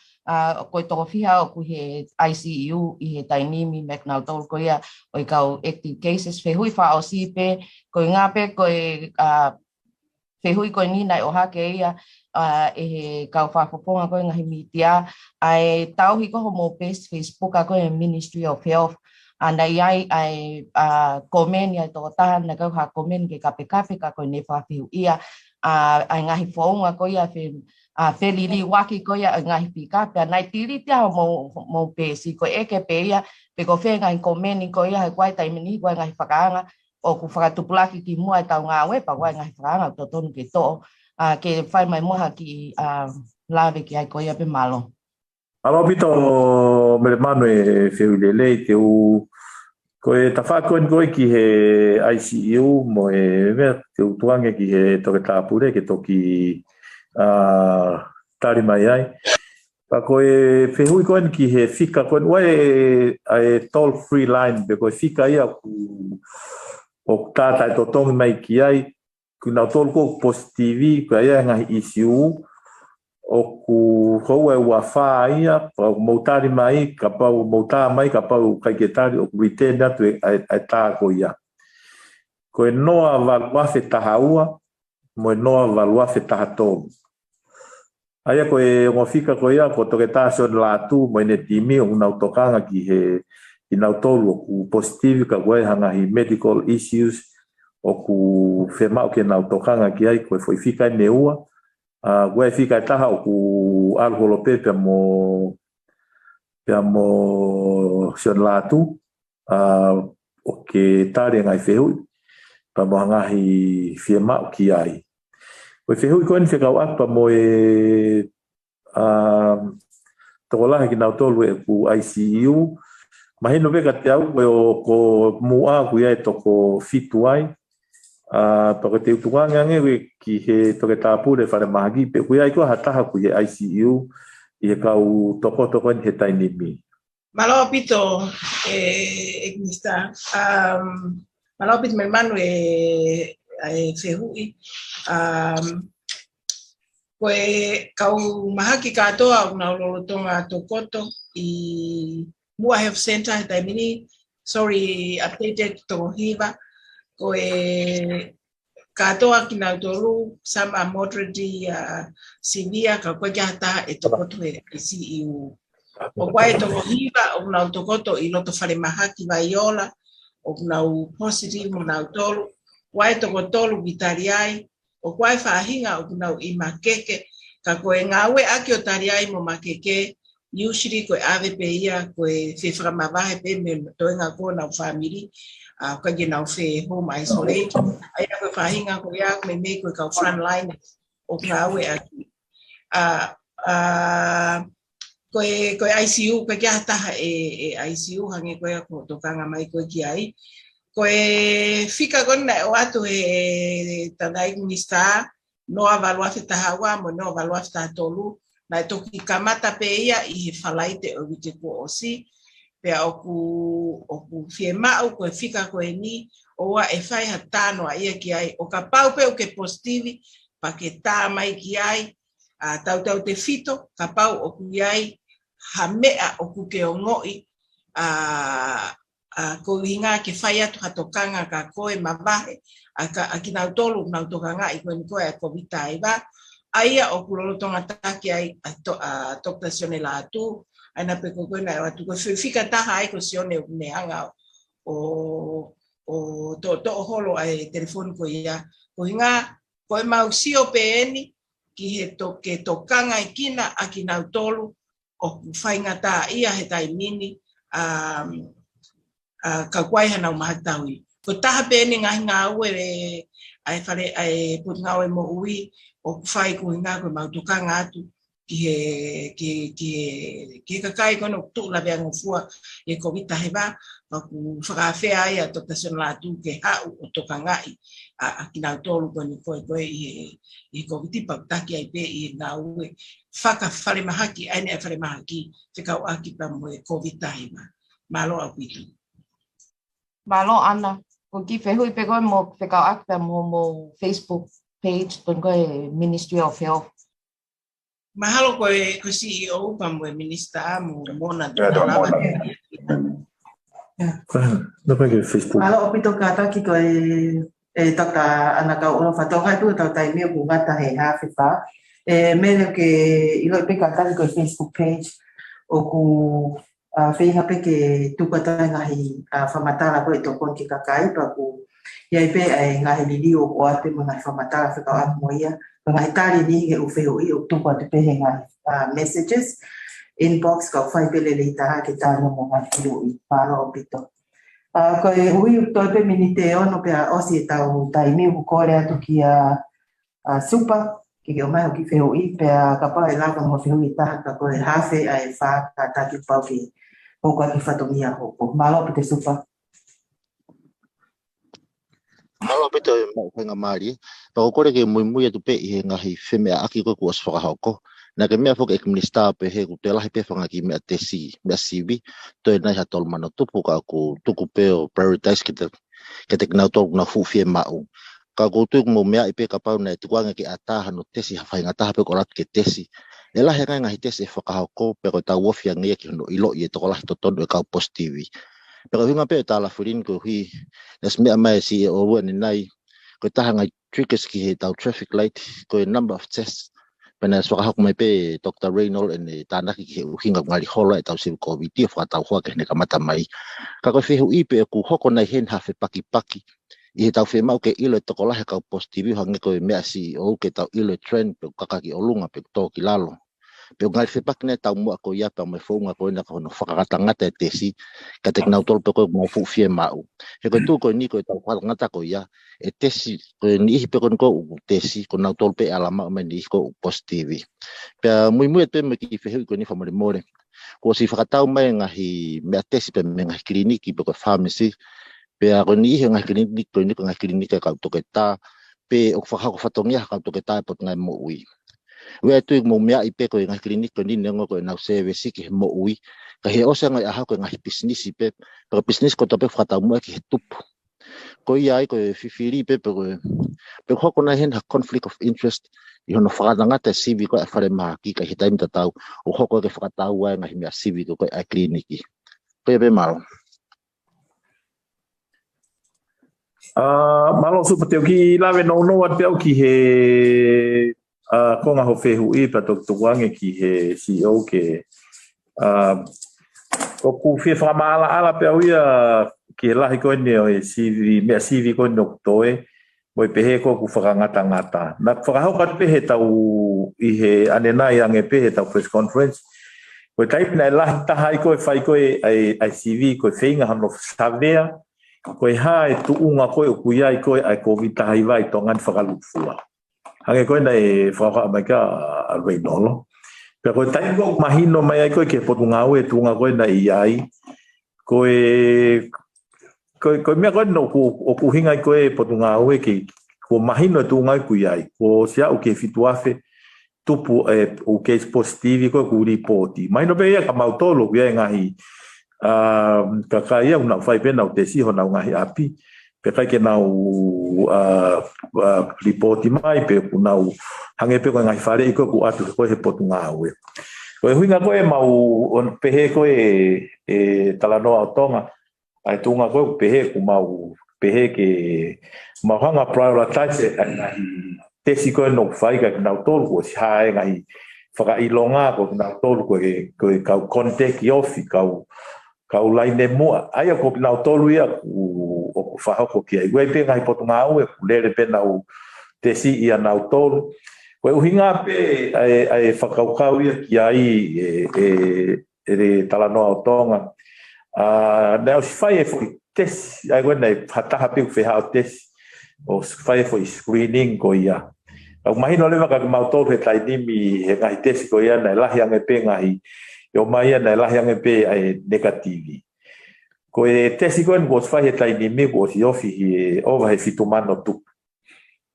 koe tō whiha o ku he ICU i he tainimi mek nau tō koe ia o i kau active cases whehui wha o si pe koe ngā pe koe whehui koe ni nai o hake ia e he kau whapoponga koe ngahi mitia ai tauhi koho mo Facebook a koe Ministry of Health ana iai ai komen ia tō taha na kau ha komen ke kape ka koe ne whawhiu ia ai ngahi whaunga koe ia wheliri waki koe ia ngahi pika pia nai tiri tia mo pesi koe eke pe ia pe ko whe ngahi komeni koe ia koe taimini koe ngahi whakaanga o ku whakatupulaki ki mua e tau ngā wepa koe ngahi whakaanga tō tonu ke tō ke whai mai moha ki lawe ki ai koe ia pe malo. Alo pito mere manu e whewi lelei te u koe ta whakoen koe ki he ICU mo e mea te utuange ki he Tongatapu ke toki tari mai ai. Pa koe whehui koen ki he whika koen wae toll free line be koe whika ia o tātai to tongi mai ki ai ku nau tolu ko post TV ko ia ngahi ICU o ku hoa ua wha ia pa mautari mai ka pau mauta mai ka pau kai ke tari o return atu ai tā ko ia ko e noa valuafe taha ua mo e noa valuafe taha tolu aia ko e ngofika ko ia ko toke tāsio Latu mo ene timi o nau tokanga ki he i nau tolu o ku post TV ka koe hangahi medical issues o ku whemau ke nau tokanga ki ai koe foi fika ne ua koe fika taha o ku alholope pia mo sion Latu o ke tari ngai whehui pa mo hangahi whemau ki ai koe whehui koe ni Fekau'aki pa mo e tokolahi ki nau tolu e ku ICU mahino veka te au ko mua ku ia toko fitu ai toke te utuanga ngewe ki he Tongatapu le whare mahagi pe ku ia ko hataha ku he ICU i he kau toko ni he tainimi. Malo pito egnista malo pito me manu e whehui koe kau mahaki katoa una lolotonga tokoto i Mua Health Center he taimini, sorry, updated to hiva, ko katoa kina tolu sama moderately severe ka kwa jata etokoto ICU. O kwa hiva o na tokoto iloto fare mahaki vaiola o na positive na tolu wa tokotolu vitariai o kwa fahinga o na imakeke ka ko ngawe akio tariai mo makeke usually ko ave peia ko fefra mavahe pe me toenga ko na family ka gina fe home isolate ai ko fahinga ko ya me ko ka front line o ngawe aki ko ICU ko ya ta ICU hange ko tokanga mai ko ki ai ko fika gonna watu tadai minister no avalua feta hawa mo no avalua feta tolu na toki kamata pe ia I falaite o vite ko osi pe oku fiema o ko fika ko ni o e fai hatano ia ki ai o ka pau pe o ke positivi pa ke ta mai ki ai tau te fito ka pau o ku ai hamea o ku ke ngoi ko hinga ke fai atu hatokanga ka koe mavahe akina tolu na tokanga I ko e Koviti iva aia o kulolo Tongatapu ai Dr. Sione Latu ana pe ko na watu ko fika taha ai ko Sione meanga o to holo ai telefoni ko ia ko hinga ko mausio peni ki he ke tokanga ikina akina tolu o fainga ta ia he tai mini ka kwai hana mahatawi ko taha peni nga we ai fare ai Potungaue mo ui o fai ko nga ko mautukanga atu ki ka kai kono tu la vea ngofua e Koviti heba ku whakawhea ai a Dr. Sione Latu ke hau o tokangai a kina tolu koni koe I Koviti pautaki ai pe I nga ue whaka whare mahaki aine a whare mahaki Fekau'aki pa mo e Koviti heba malo a pitu Malo ana ko ki fehui pe ko mo Fekau'aki pa mo Facebook page ton ko Ministry of Health. Mahalo ko CEO pa mo minister mo mona no Facebook. Mahalo opito kata ki ko taka anaka ulo fatonga tu tau tai mio bungata he hafi pa mele ke ilo pe kata ko Facebook page o ku whenga pe ke tupata ngahi whamatara ko tokon ki kakai pa ku iai pe ai ngahi lili o ate mga whamatara Fekau'aki mo ia ngahi tari ni he uwhehui o tupata pe he ngahi messages inbox ka whai pele le taha ke tāna mo ngahi hui paro o pito ko e hui u toi pe minite ono pe a osi e tau taimi u kore atu ki a supa ki o mai o ki whehui pe a kapa e laka mo whehui taha ka ko e hawhe a e wha ka taki pau ki hoko aki whatomia hoko. Malo pe te supa. Malo pe te whainga maari. Pako kore ke Moimoi atu pe I he ngahi whemea aki koe kuas whakahoko. Na ke mea whoka minister pe he ku te lahi pe whangaki mea tesi, mea sivi. Toi nai ha tolu mana tupu ka ku tuku pe o prioritize ke te kinau tolu na fuwhie mau. Ka ku tuku mo mea I pe ka pau na e tukuanga ki a taha no tesi ha whainga taha pe ko ratu ke tesi. E lahi ngai ngahi tesi e whakahoko pe ko tau wofia ngia ki hono ilo I e toko lahi to tonu e kau positivi. Pero hinga pe ta la furin ko hui nes mea mai si o wani nai ko taha ngai triggers ki he tau traffic light ko number of tests pena soka hak mai pe Dr. Reynolds and tanaki ki hinga ngali hola e tau si Koviti fa tau hoa ke ne kamata mai ka ko fihu I pe ku hoko nai hen ha fe paki I he tau fe mau ke ilo toko lahe kau positivi hange ko mea si o ke tau ilo trend pe kakaki olunga pe to ki lalo pe ngai fe pak ne tau mo ko ia pe mai fonga ko na ko no whakatangata e tesi ka te nau tol pe ko mo fu fie mau he ko tu ko ni ko tau whakatangata ko ia e tesi ko ni pe ko tesi ko nau tol pe alama me ni ko positivi pe Moimoi pe me ki fe ko ni fa more ko si whakatau mai ngahi me tesi pe me ngahi kliniki pe ko pharmacy pe ko ni he ngahi kliniki ko ni ko ngahi kliniki ka to ke ta pe o whakako whatongia ka to ke ta po ngai mo ui we tu mo mea I pe ko ngahi klinik ko ni ngo ko na service ki mo ui ka he osa ngai aha ko ngahi business pe pero business ko to pe fata mo ki tup ko ia ko fifiri pe ko na hen ha conflict of interest I hono fata ngata CV ko afare ma ki ka hitai mta tau o hoko ke fata wa ngahi mea CV ko a kliniki Pepe malo. Malo super teo ki lawe no at teo ki he konga ho fehu I pa tok tuange ki he CEO ke o ku fie whamala ala peo ia ki lahi koe ne o CV mea CV koe no toe mo pehe ko ku whakangata na whakahau kat pehe tau I he anenai ange pehe tau press conference koe taipi na lahi taha I koe whai koe ai CV koe whinga hano savea koe hae tuunga koe o kuia I koe ai Koviti tahi vai tongan whakalufua. Hange koe nei whaka maika a reinolo. Pea koe tai koe mahino mai ai koe ke Potungaue tuunga koe na iai. Koe mea koe no o kuhinga I koe Potungaue ke ko mahino tuunga I kuiai. Ko sia o ke fituafe tupu o case positivi koe ku ripoti. Mahino pe ia ka mautolo kuia ngahi kakaia una fai pena o te siho na ngahi api pe kai ke nau reporti mai pe nau hange pe ko ngahi fare I ko ku atu ko he Potungaue ko huinga ko e mau on pehe ko e talanoa o Tonga ai tunga ko pehe ku mau pehe ke mau hanga prioritize ngahi te si ko no fai ka nau tol ko si hae ngahi whaka ilonga ko nau tol ko kau contact yofi kau laine mua ai ko na tolu ia o fa ko ki ai we pe ngai Potungaue ku lere pe na te si ia na tolu we uhinga pe ai Fekau'aki ia ki ai talanoa o Tonga na o fai foi tes ai we nei hata pe fe ha tes o fai foi screening ko ia au mai no le ka ma tolu he tai nimi he ngai tes ko ia na lahi ange pe ngai yo mai na la yang pe ai negativi ko e tesi ko en gos fa he tai ni me gos yo fi over he fitumano tu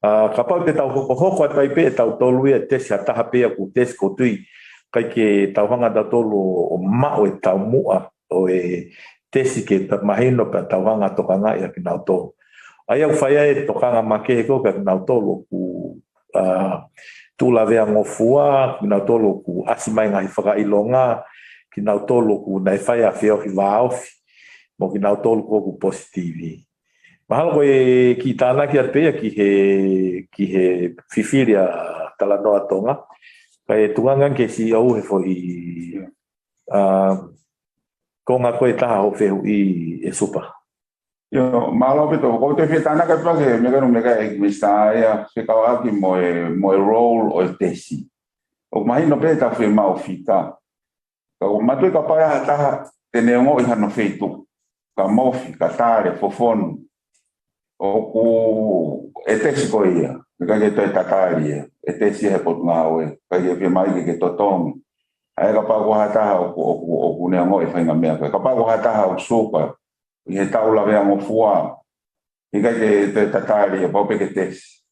kapau te tau ko tai pe tau tolu e tesi ata pe ku tes ko tui kai ke tau hanga da tolu o ma o tau mua o e tesi ke ta mahino pa tau hanga to kanga ia ki na to ai au fa e to kanga ma ke ko ka na tolu ku tu la vea ngofua na tolo ku asimai ngai whaka ilonga ki na tolo ku nai whai a whio ki waofi mo ki na tolo ku positivi mahalo ko ki tāna ki atpea ki he whiwhiria talanoa Tonga kai tungangan ke si au he foi konga koe taha ho whehu I supa Yo malo beto ko te fetana ka pa ke me kanu me ka ekmista ia Fekau'aki mo role o tesi o mai no pe ta fe mau fita ko matu ka pa ta tene ngo I hano feito ka mo fi ka tare fofon o ku etesi ko ia me ka ke to tataria etesi he Potungaue ka ke fe mai ke totong ai ka pa ko hata o ku ne ngo I fainga me ka pa ko hata o sopa I he taula vea ngofua I kai ke tatari e pope ke tesi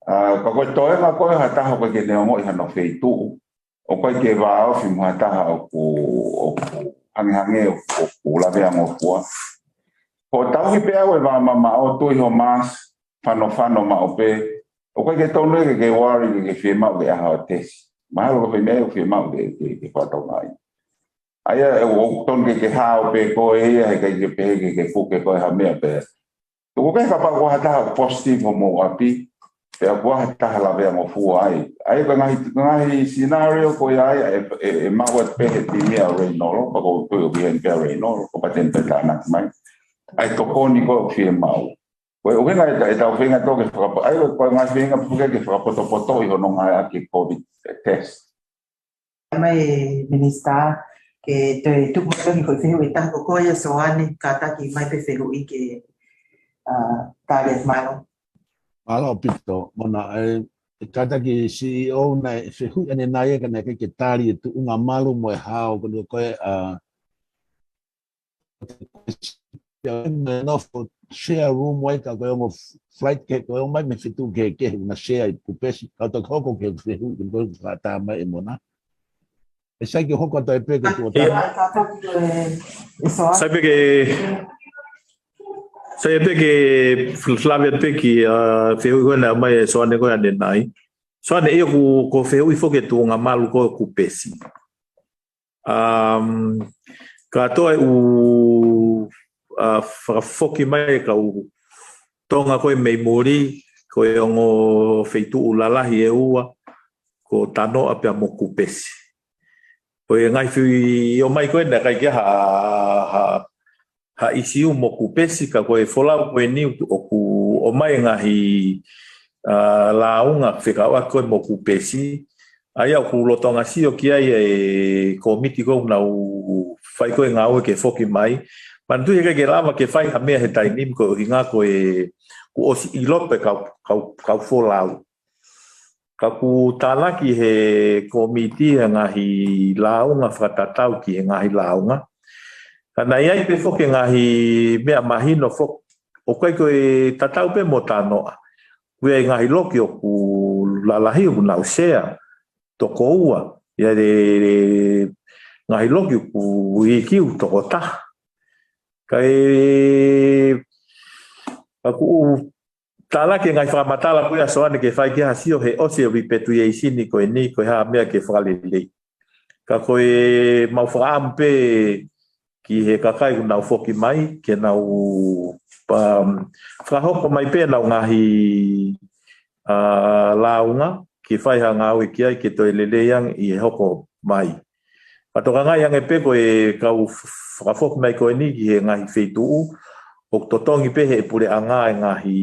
ka koe toe ka koe hataha koe ke neongo I hano feitu o koe ke vao fi mo hataha o ku hange o ku la vea ngofua ko tau ki pea koe vaa mama o tui ho mas whano ma o pe o koe ke tonu ke wari ke whima o ke aha o tesi mahalo ko whimea o whima o ke whatau ngai Aya o ton ke hao pe ko ia ke pe ke fuke ko ha me pe. Tu ke ka pa ko hata positive mo api pe ko hata la ve mo fu ai. Ai ka ngai scenario ko ia e ma wa pe ti ia re no pa ko ko bien pe re no ko pa ten pe na mai. Ai to ko ni ko fi mau. Ko o ngai ta venga to ke fa ai ko ngai venga pu ke fa poto I no ngai ki COVID test. Mai minister ke te tuku ki ko fihu I tango ko ia soani kata ki mai pe fihu I ke target malo. Malo pito mona kata ki CEO na fihu ane na ia kana ke tari tu unga malu mo hao ko no share room wai ka ko flight ke ko mai me fitu ke na share ku pesi ka to ko ke fihu ko kata mai mona sai que hoko tai pe ko sai pe ke Flavia pe ki feu ko na mai so ne ko ande nai so ne e ko feu I fo ke tu nga malu ko ku pesi Katoa u whakafoki mai ka u tonga koe mei mori, koe ongo feitu ulalahi e ua, ko tano apea moku pesi. Koe ngai whii o mai koe na kai kia ha isiu moku pesi, ka koe wholau koe niu o mai ngahi launga Fekau'aki koe moku pesi. Ai au ku lotonga sio kia e komiti ko na u fai ko ngau ke foki mai mantu ke lama ke fai ha mea he tainim ko hinga ko e ku osi ilope ka folau ka ku talaki he komiti ngahi launga fatatau ki ngahi launga kana ia pe foki ngahi mea mahino fok o ko e tatau pe motano ku e ngahi loki o ku lalahi u na usea toko ua ia de ngai loki ku iki u toko ta kai aku tala ke ngai whamatala ku ia soane ke whai ki hasio he ose o ripetu i sini ko ni ko ha mea ke whalelei ka koe mau whaampe ki he kakai nau foki mai ke nau whahoko mai pe nau ngahi launga ki whai hanga au ki ai ke toi lele yang i hoko mai. Patoka ngai yang e pe koe kau whakafok mai koe ni ki he ngahi wheituu o totongi pe he pure anga e ngahi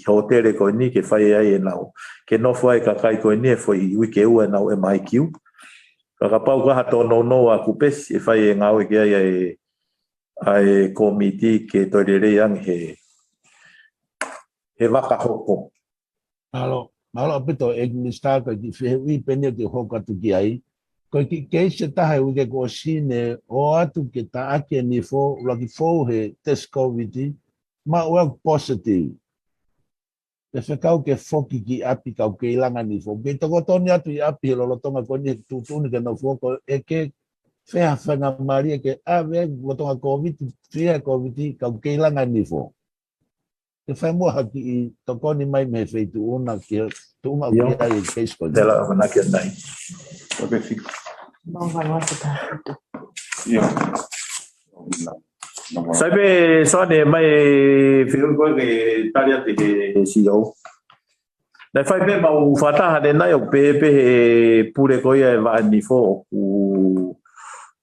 hotere koe ni ke whai ai e nau. Ke nofu ai kakai koe ni e whai wike ua e nau e mai kiu. Kakapau kaha tono no a kupesi e whai e ngau ki ai ai komiti ke toi lele yang he waka hoko. Alo. Malo apito egmista ka ki fewi penya ke hoka tu ki ai ko ki keise taha u ke ko sine o atu ke ta ake ni fo la ki fo he test Koviti ma work positive te whekau ke foki ki api kau ke ilanga ni fo ke toko toni atu i api lo tonga ko ni tutuni ke no foko e ke fea whanga maria ke ave lo tonga Koviti fea Koviti kau ke ilanga ni fo te whai mua haki i toko ni mai me feitu una ki tuma ki ai case ko dela mana ki andai Oke fik Não vai lá ficar. yo sabe soane mai fiu ko ke talia te CEO na fai pe mau fata de nai o pe pure ko ia va ni fo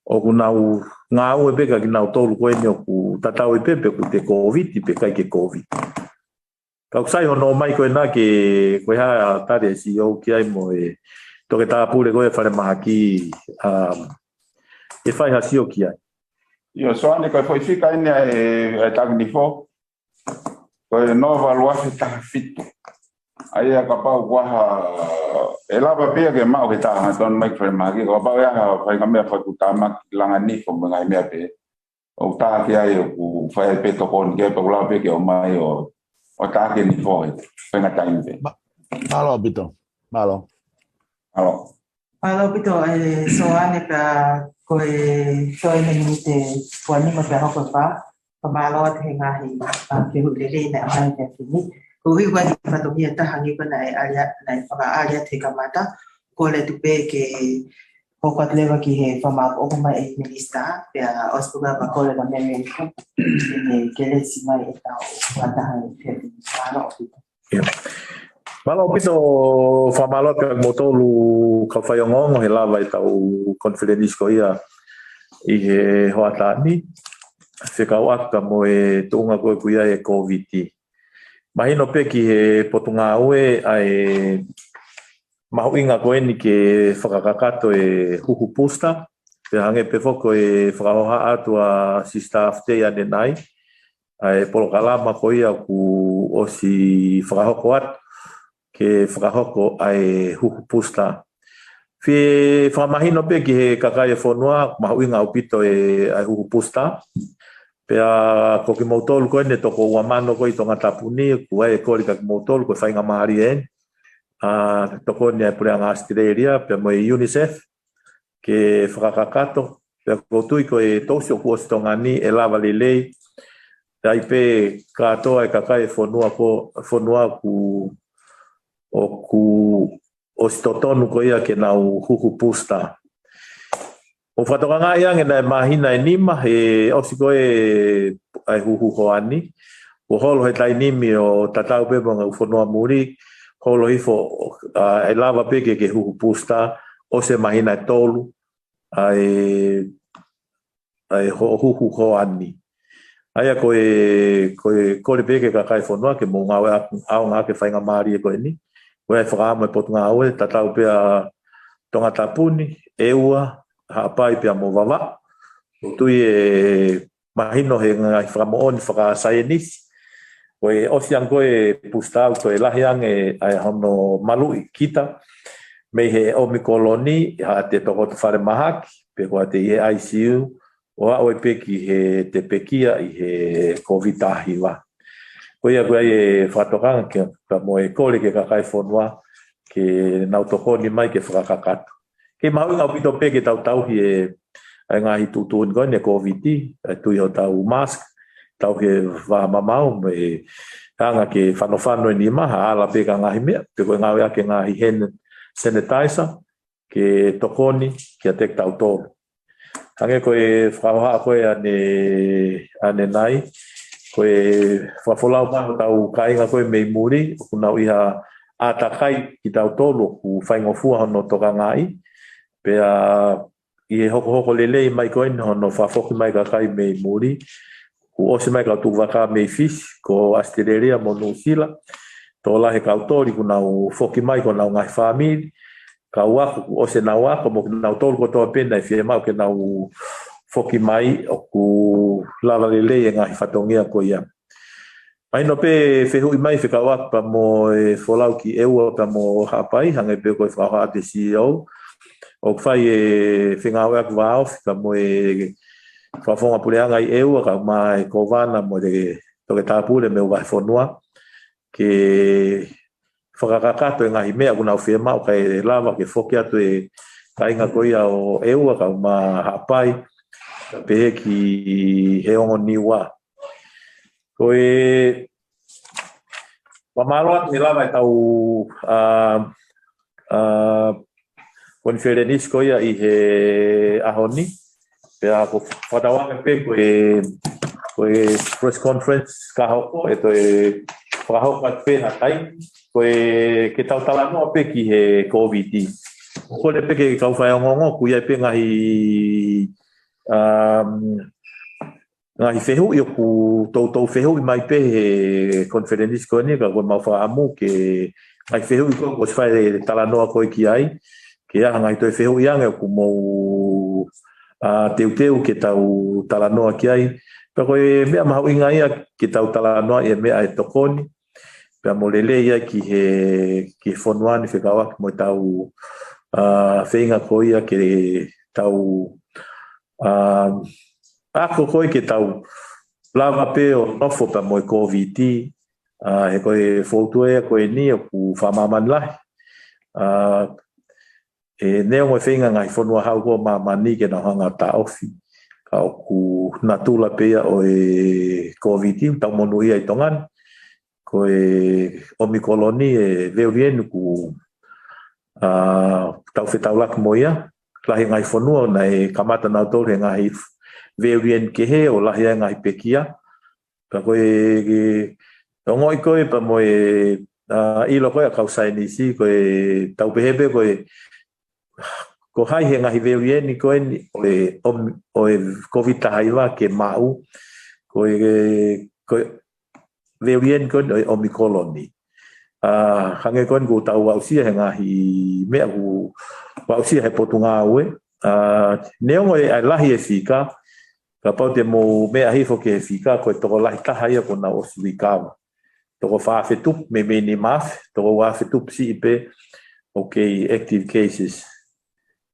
o ku nau ngau e pe ka ki nau tolu ko ni o ku tatau e pe ku te Koviti pe kai ke Koviti ka sai hono mai ko na ke ko ha tare CEO ki ai mo e to ke ta pure ko e fare mahaki e fai ha sio ki ai yo soane ko foi fika ine e tagnifo ko no valua fita fitu ai a kapau kwa e lava pe ke mau ke ta ton mai fre magi ko pa ya fai ka me fa ku ta ma langa ni ko ngai me pe o ta ke ai ku fai pe to kon ke pa la pe ke o mai o ta ke ni fo pe na time pe malo bito malo Pito soane ka koe toi ni te puani mo te hoko pa malo te ngahi ke hulele na ai te fini ko wi wani pato hi ta hangi ko na alia na pa alia te kamata ko le tu pe ke hoko leva ki he fama o ko mai minista pe ospuga pa ko le na meme ni ke le si mai ta o ta ha te malo pito Malo pito famalo ke motolu ka fayongo he lava i tau conference ko ia i he hoatani Fekau'aki mo e tunga ko kuia e Koviti. Mahino pe ki he Potungaue ai mahuinga ko ni ke whakakakato e huhupusta pe hange pe foko e whakahoha atu a si staff te ane nai ai Polokalama ko ia ku o si whakahoko atu ke whakahoko ai huhupusta. Fi whamahino pe ki he kakai e whanua, mahuinga au pito e ai huhupusta. Pea ko ki mautolu koe ne toko uamano koe i Tongatapu ni, kua e kori ka ki mautolu koe whainga mahari e. Toko ni ai pureanga Australia, pea mo e UNICEF, ke whakakakato. Pea koutui koe tausio kua stongani e lava lelei. Pea i pe katoa e kakai e whanua ku o ku o stotonu ko ia ke nau huhupusta O whatoka ia ngena mahina e nima he osiko e ai huhu hoani. O holo he tai nimi o tatau pepa ngā uwhanua muri. Holo hifo e lava peke ke huhu pusta o se mahina e tolu. Ai huhu hoani. Aia koe kore peke ka kai whanua ke mō ngā au ngā ke whainga maari e koe ni. Koe e whakaama e Potungaue, tatau pea Tongatapu ni, e ua, haapai pia mo wawa. Tui e mahino he ngai whakamooni whakasai nisi. Koe osiang koe pustau koe lahiang e ai hono malui kita. Mei he omi koloni, ha te toko te whare mahaki, pe koa te i he ICU, o a oe peki he te pekia i he Koviti wa. Koe a koe e whatokanga ke ka mo e kore ke kakai whanua ke nau tokoni mai ke whakakakatu. Ke mahu ngau pito peke tau tauhi e ngahi tutuun koe ne Koviti, tui ho tau mask, tau he wāmamau, me hanga ke whanofano e ni maha, ala peka ngahi mea, pe koe ngau ea ke ngahi hand sanitizer, ke tokoni, ke a tek tau tōru. Hange koe whakawaha koe ane nai, koe whafolau maho tau kainga koe mei muri, ku nau iha atakai ki tau tōru, ku whaingofua hono toka ngai, pea i he hoko lelei mai koe hono whafoki mai kakai mei muri, ku ose mai kau tuwaka mei fish, ko Australia mo New Zealand, tō lahe kau tōri ku nau foki mai ko nau ngai whamiri, kau aku ose nau ako mo nau tōru ko tōa pena i whia mau ke nau foki mai o ku lava lelei e ngai whatongia ko ia. Mai no pe whehui mai Fekau'aki pa mo e wholau ki eua pa mo hapai, hange pe koe whaha te CEO, o kwhai e Fekau'aki wao, ka mo e whafonga pureanga i eua, ka mai kovana mo te Tongatapu le me uwai whanua, ke whakakakato e ngahi mea kuna uwhia mau, ka e lava ke whoki atu e kainga koia o eua, ka ma hapai, ka pehe ki he ongo niwa. Koe wamaloa te lava e tau konferenis koia i he ahoni, pea ko whatawanga pe koe press conference ka hoko, e toi whakahoko at pe hatai, koe ke tau talanoa pe ki he Koviti. Kone pe ke kau whaiongongo, kuia pe ngahi ngahi whehu i oku tau whehu i mai pe he konferenis koe ni, ka koe mau whaamu ke ngahi whehu i koe ko se whae talanoa koe ki ai, ke aha ngahi toi whehu i ange oku mau teu ke tau talanoa ki ai, pa koe mea mahu inga ia ke tau talanoa i mea e tokoni, pea mo lele ia ki he whanuani Fekau'aki mo tau whainga koe ia ke tau ako koe ke tau lava pe o nofo pa mo e Koviti, he koe whautua ea koe ni o ku whamaman lahi. E neo mo e whainga ngai whanua hau koa mamani ke na hanga ta ofi. Ka o ku natula pe ia o e Koviti, tau monu ia i tongani. Koe omi koloni e veurienu ku tau whetau laki mo ia. Lahi ngai whanua na e kamata nau tōru he ngai veurien ke he o lahi ai ngai pekia. Ka koe ngoi koe pa mo e ilo koe a kausai nisi koe tau pehebe koe ko hai he ngai veurien koe ni o e Koviti haiwa ke mau koe veurien koe o omi koloni. Hange koe ku tau wausia he ngai mea ku wausia he Potungaue. Neongo e lahi e whika, ka pau te mo mea hifo ke he whika, koe toko lahi taha ia ko na o suikawa. Toko whaafetup me me ni maaf, toko whaafetup si ipe o ke active cases.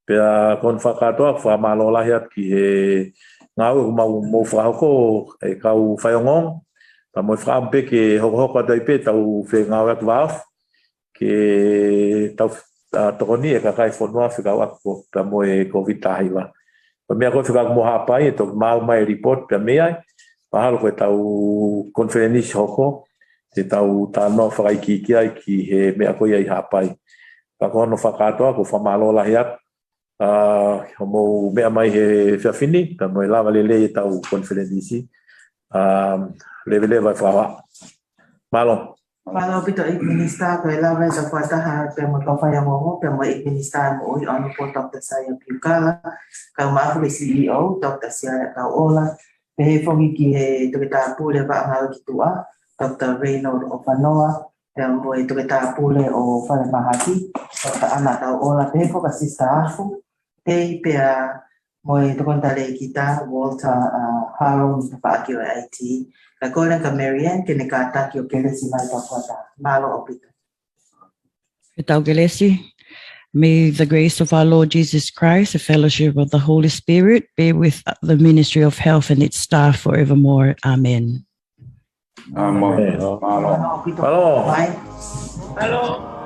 Pea kon whakatoa whamalo lahi at ki he ngau e mau mo whahoko e kau whaiongong, pa mo whaampe ke hoko atai pe tau whe ngau at waaf, ke tau toko ni e kakai whanua Fekau'aki ko pa mo e Koviti haiwa. Pa mea koe Fekau'aki mo hapai e toko mau mai report pa mea pahalo koe tau konferenis hoko, te tau tānoa whakaiki ai ki he mea koe ai hapai. Pa kono whakatoa ko whamalo lahi at, mo mea mai he whiawhini, ka mo lava lele e tau konferenisi. Leve vai whawa. Malo. Malo pito ik minister ko lava sa whataha pe mo tawhai mo pe mo ik minister mo ui ano po Dr. Saya Piukala, ka maafu CEO, Dr. Sia Kauola, pe he whongi ki he Tongatapu le wa ngau ki tua, Dr. Reynold Ofanoa, pe mo e Tongatapu le o Whare Mahaki, Dr. Ana Kauola, pe he whoka sista afu, te pe mo e Tongantale kita, Walter Harold, Fekau'aki o IT, ka kōranga Marianne, ke ne kātaki o kelesi mai tau whata. Malo o pito. Tau kelesi. May the grace of our Lord Jesus Christ, the fellowship of the Holy Spirit, be with the Ministry of Health and its staff forevermore. Amen. Amen. Malo o pito. Bye. Hello.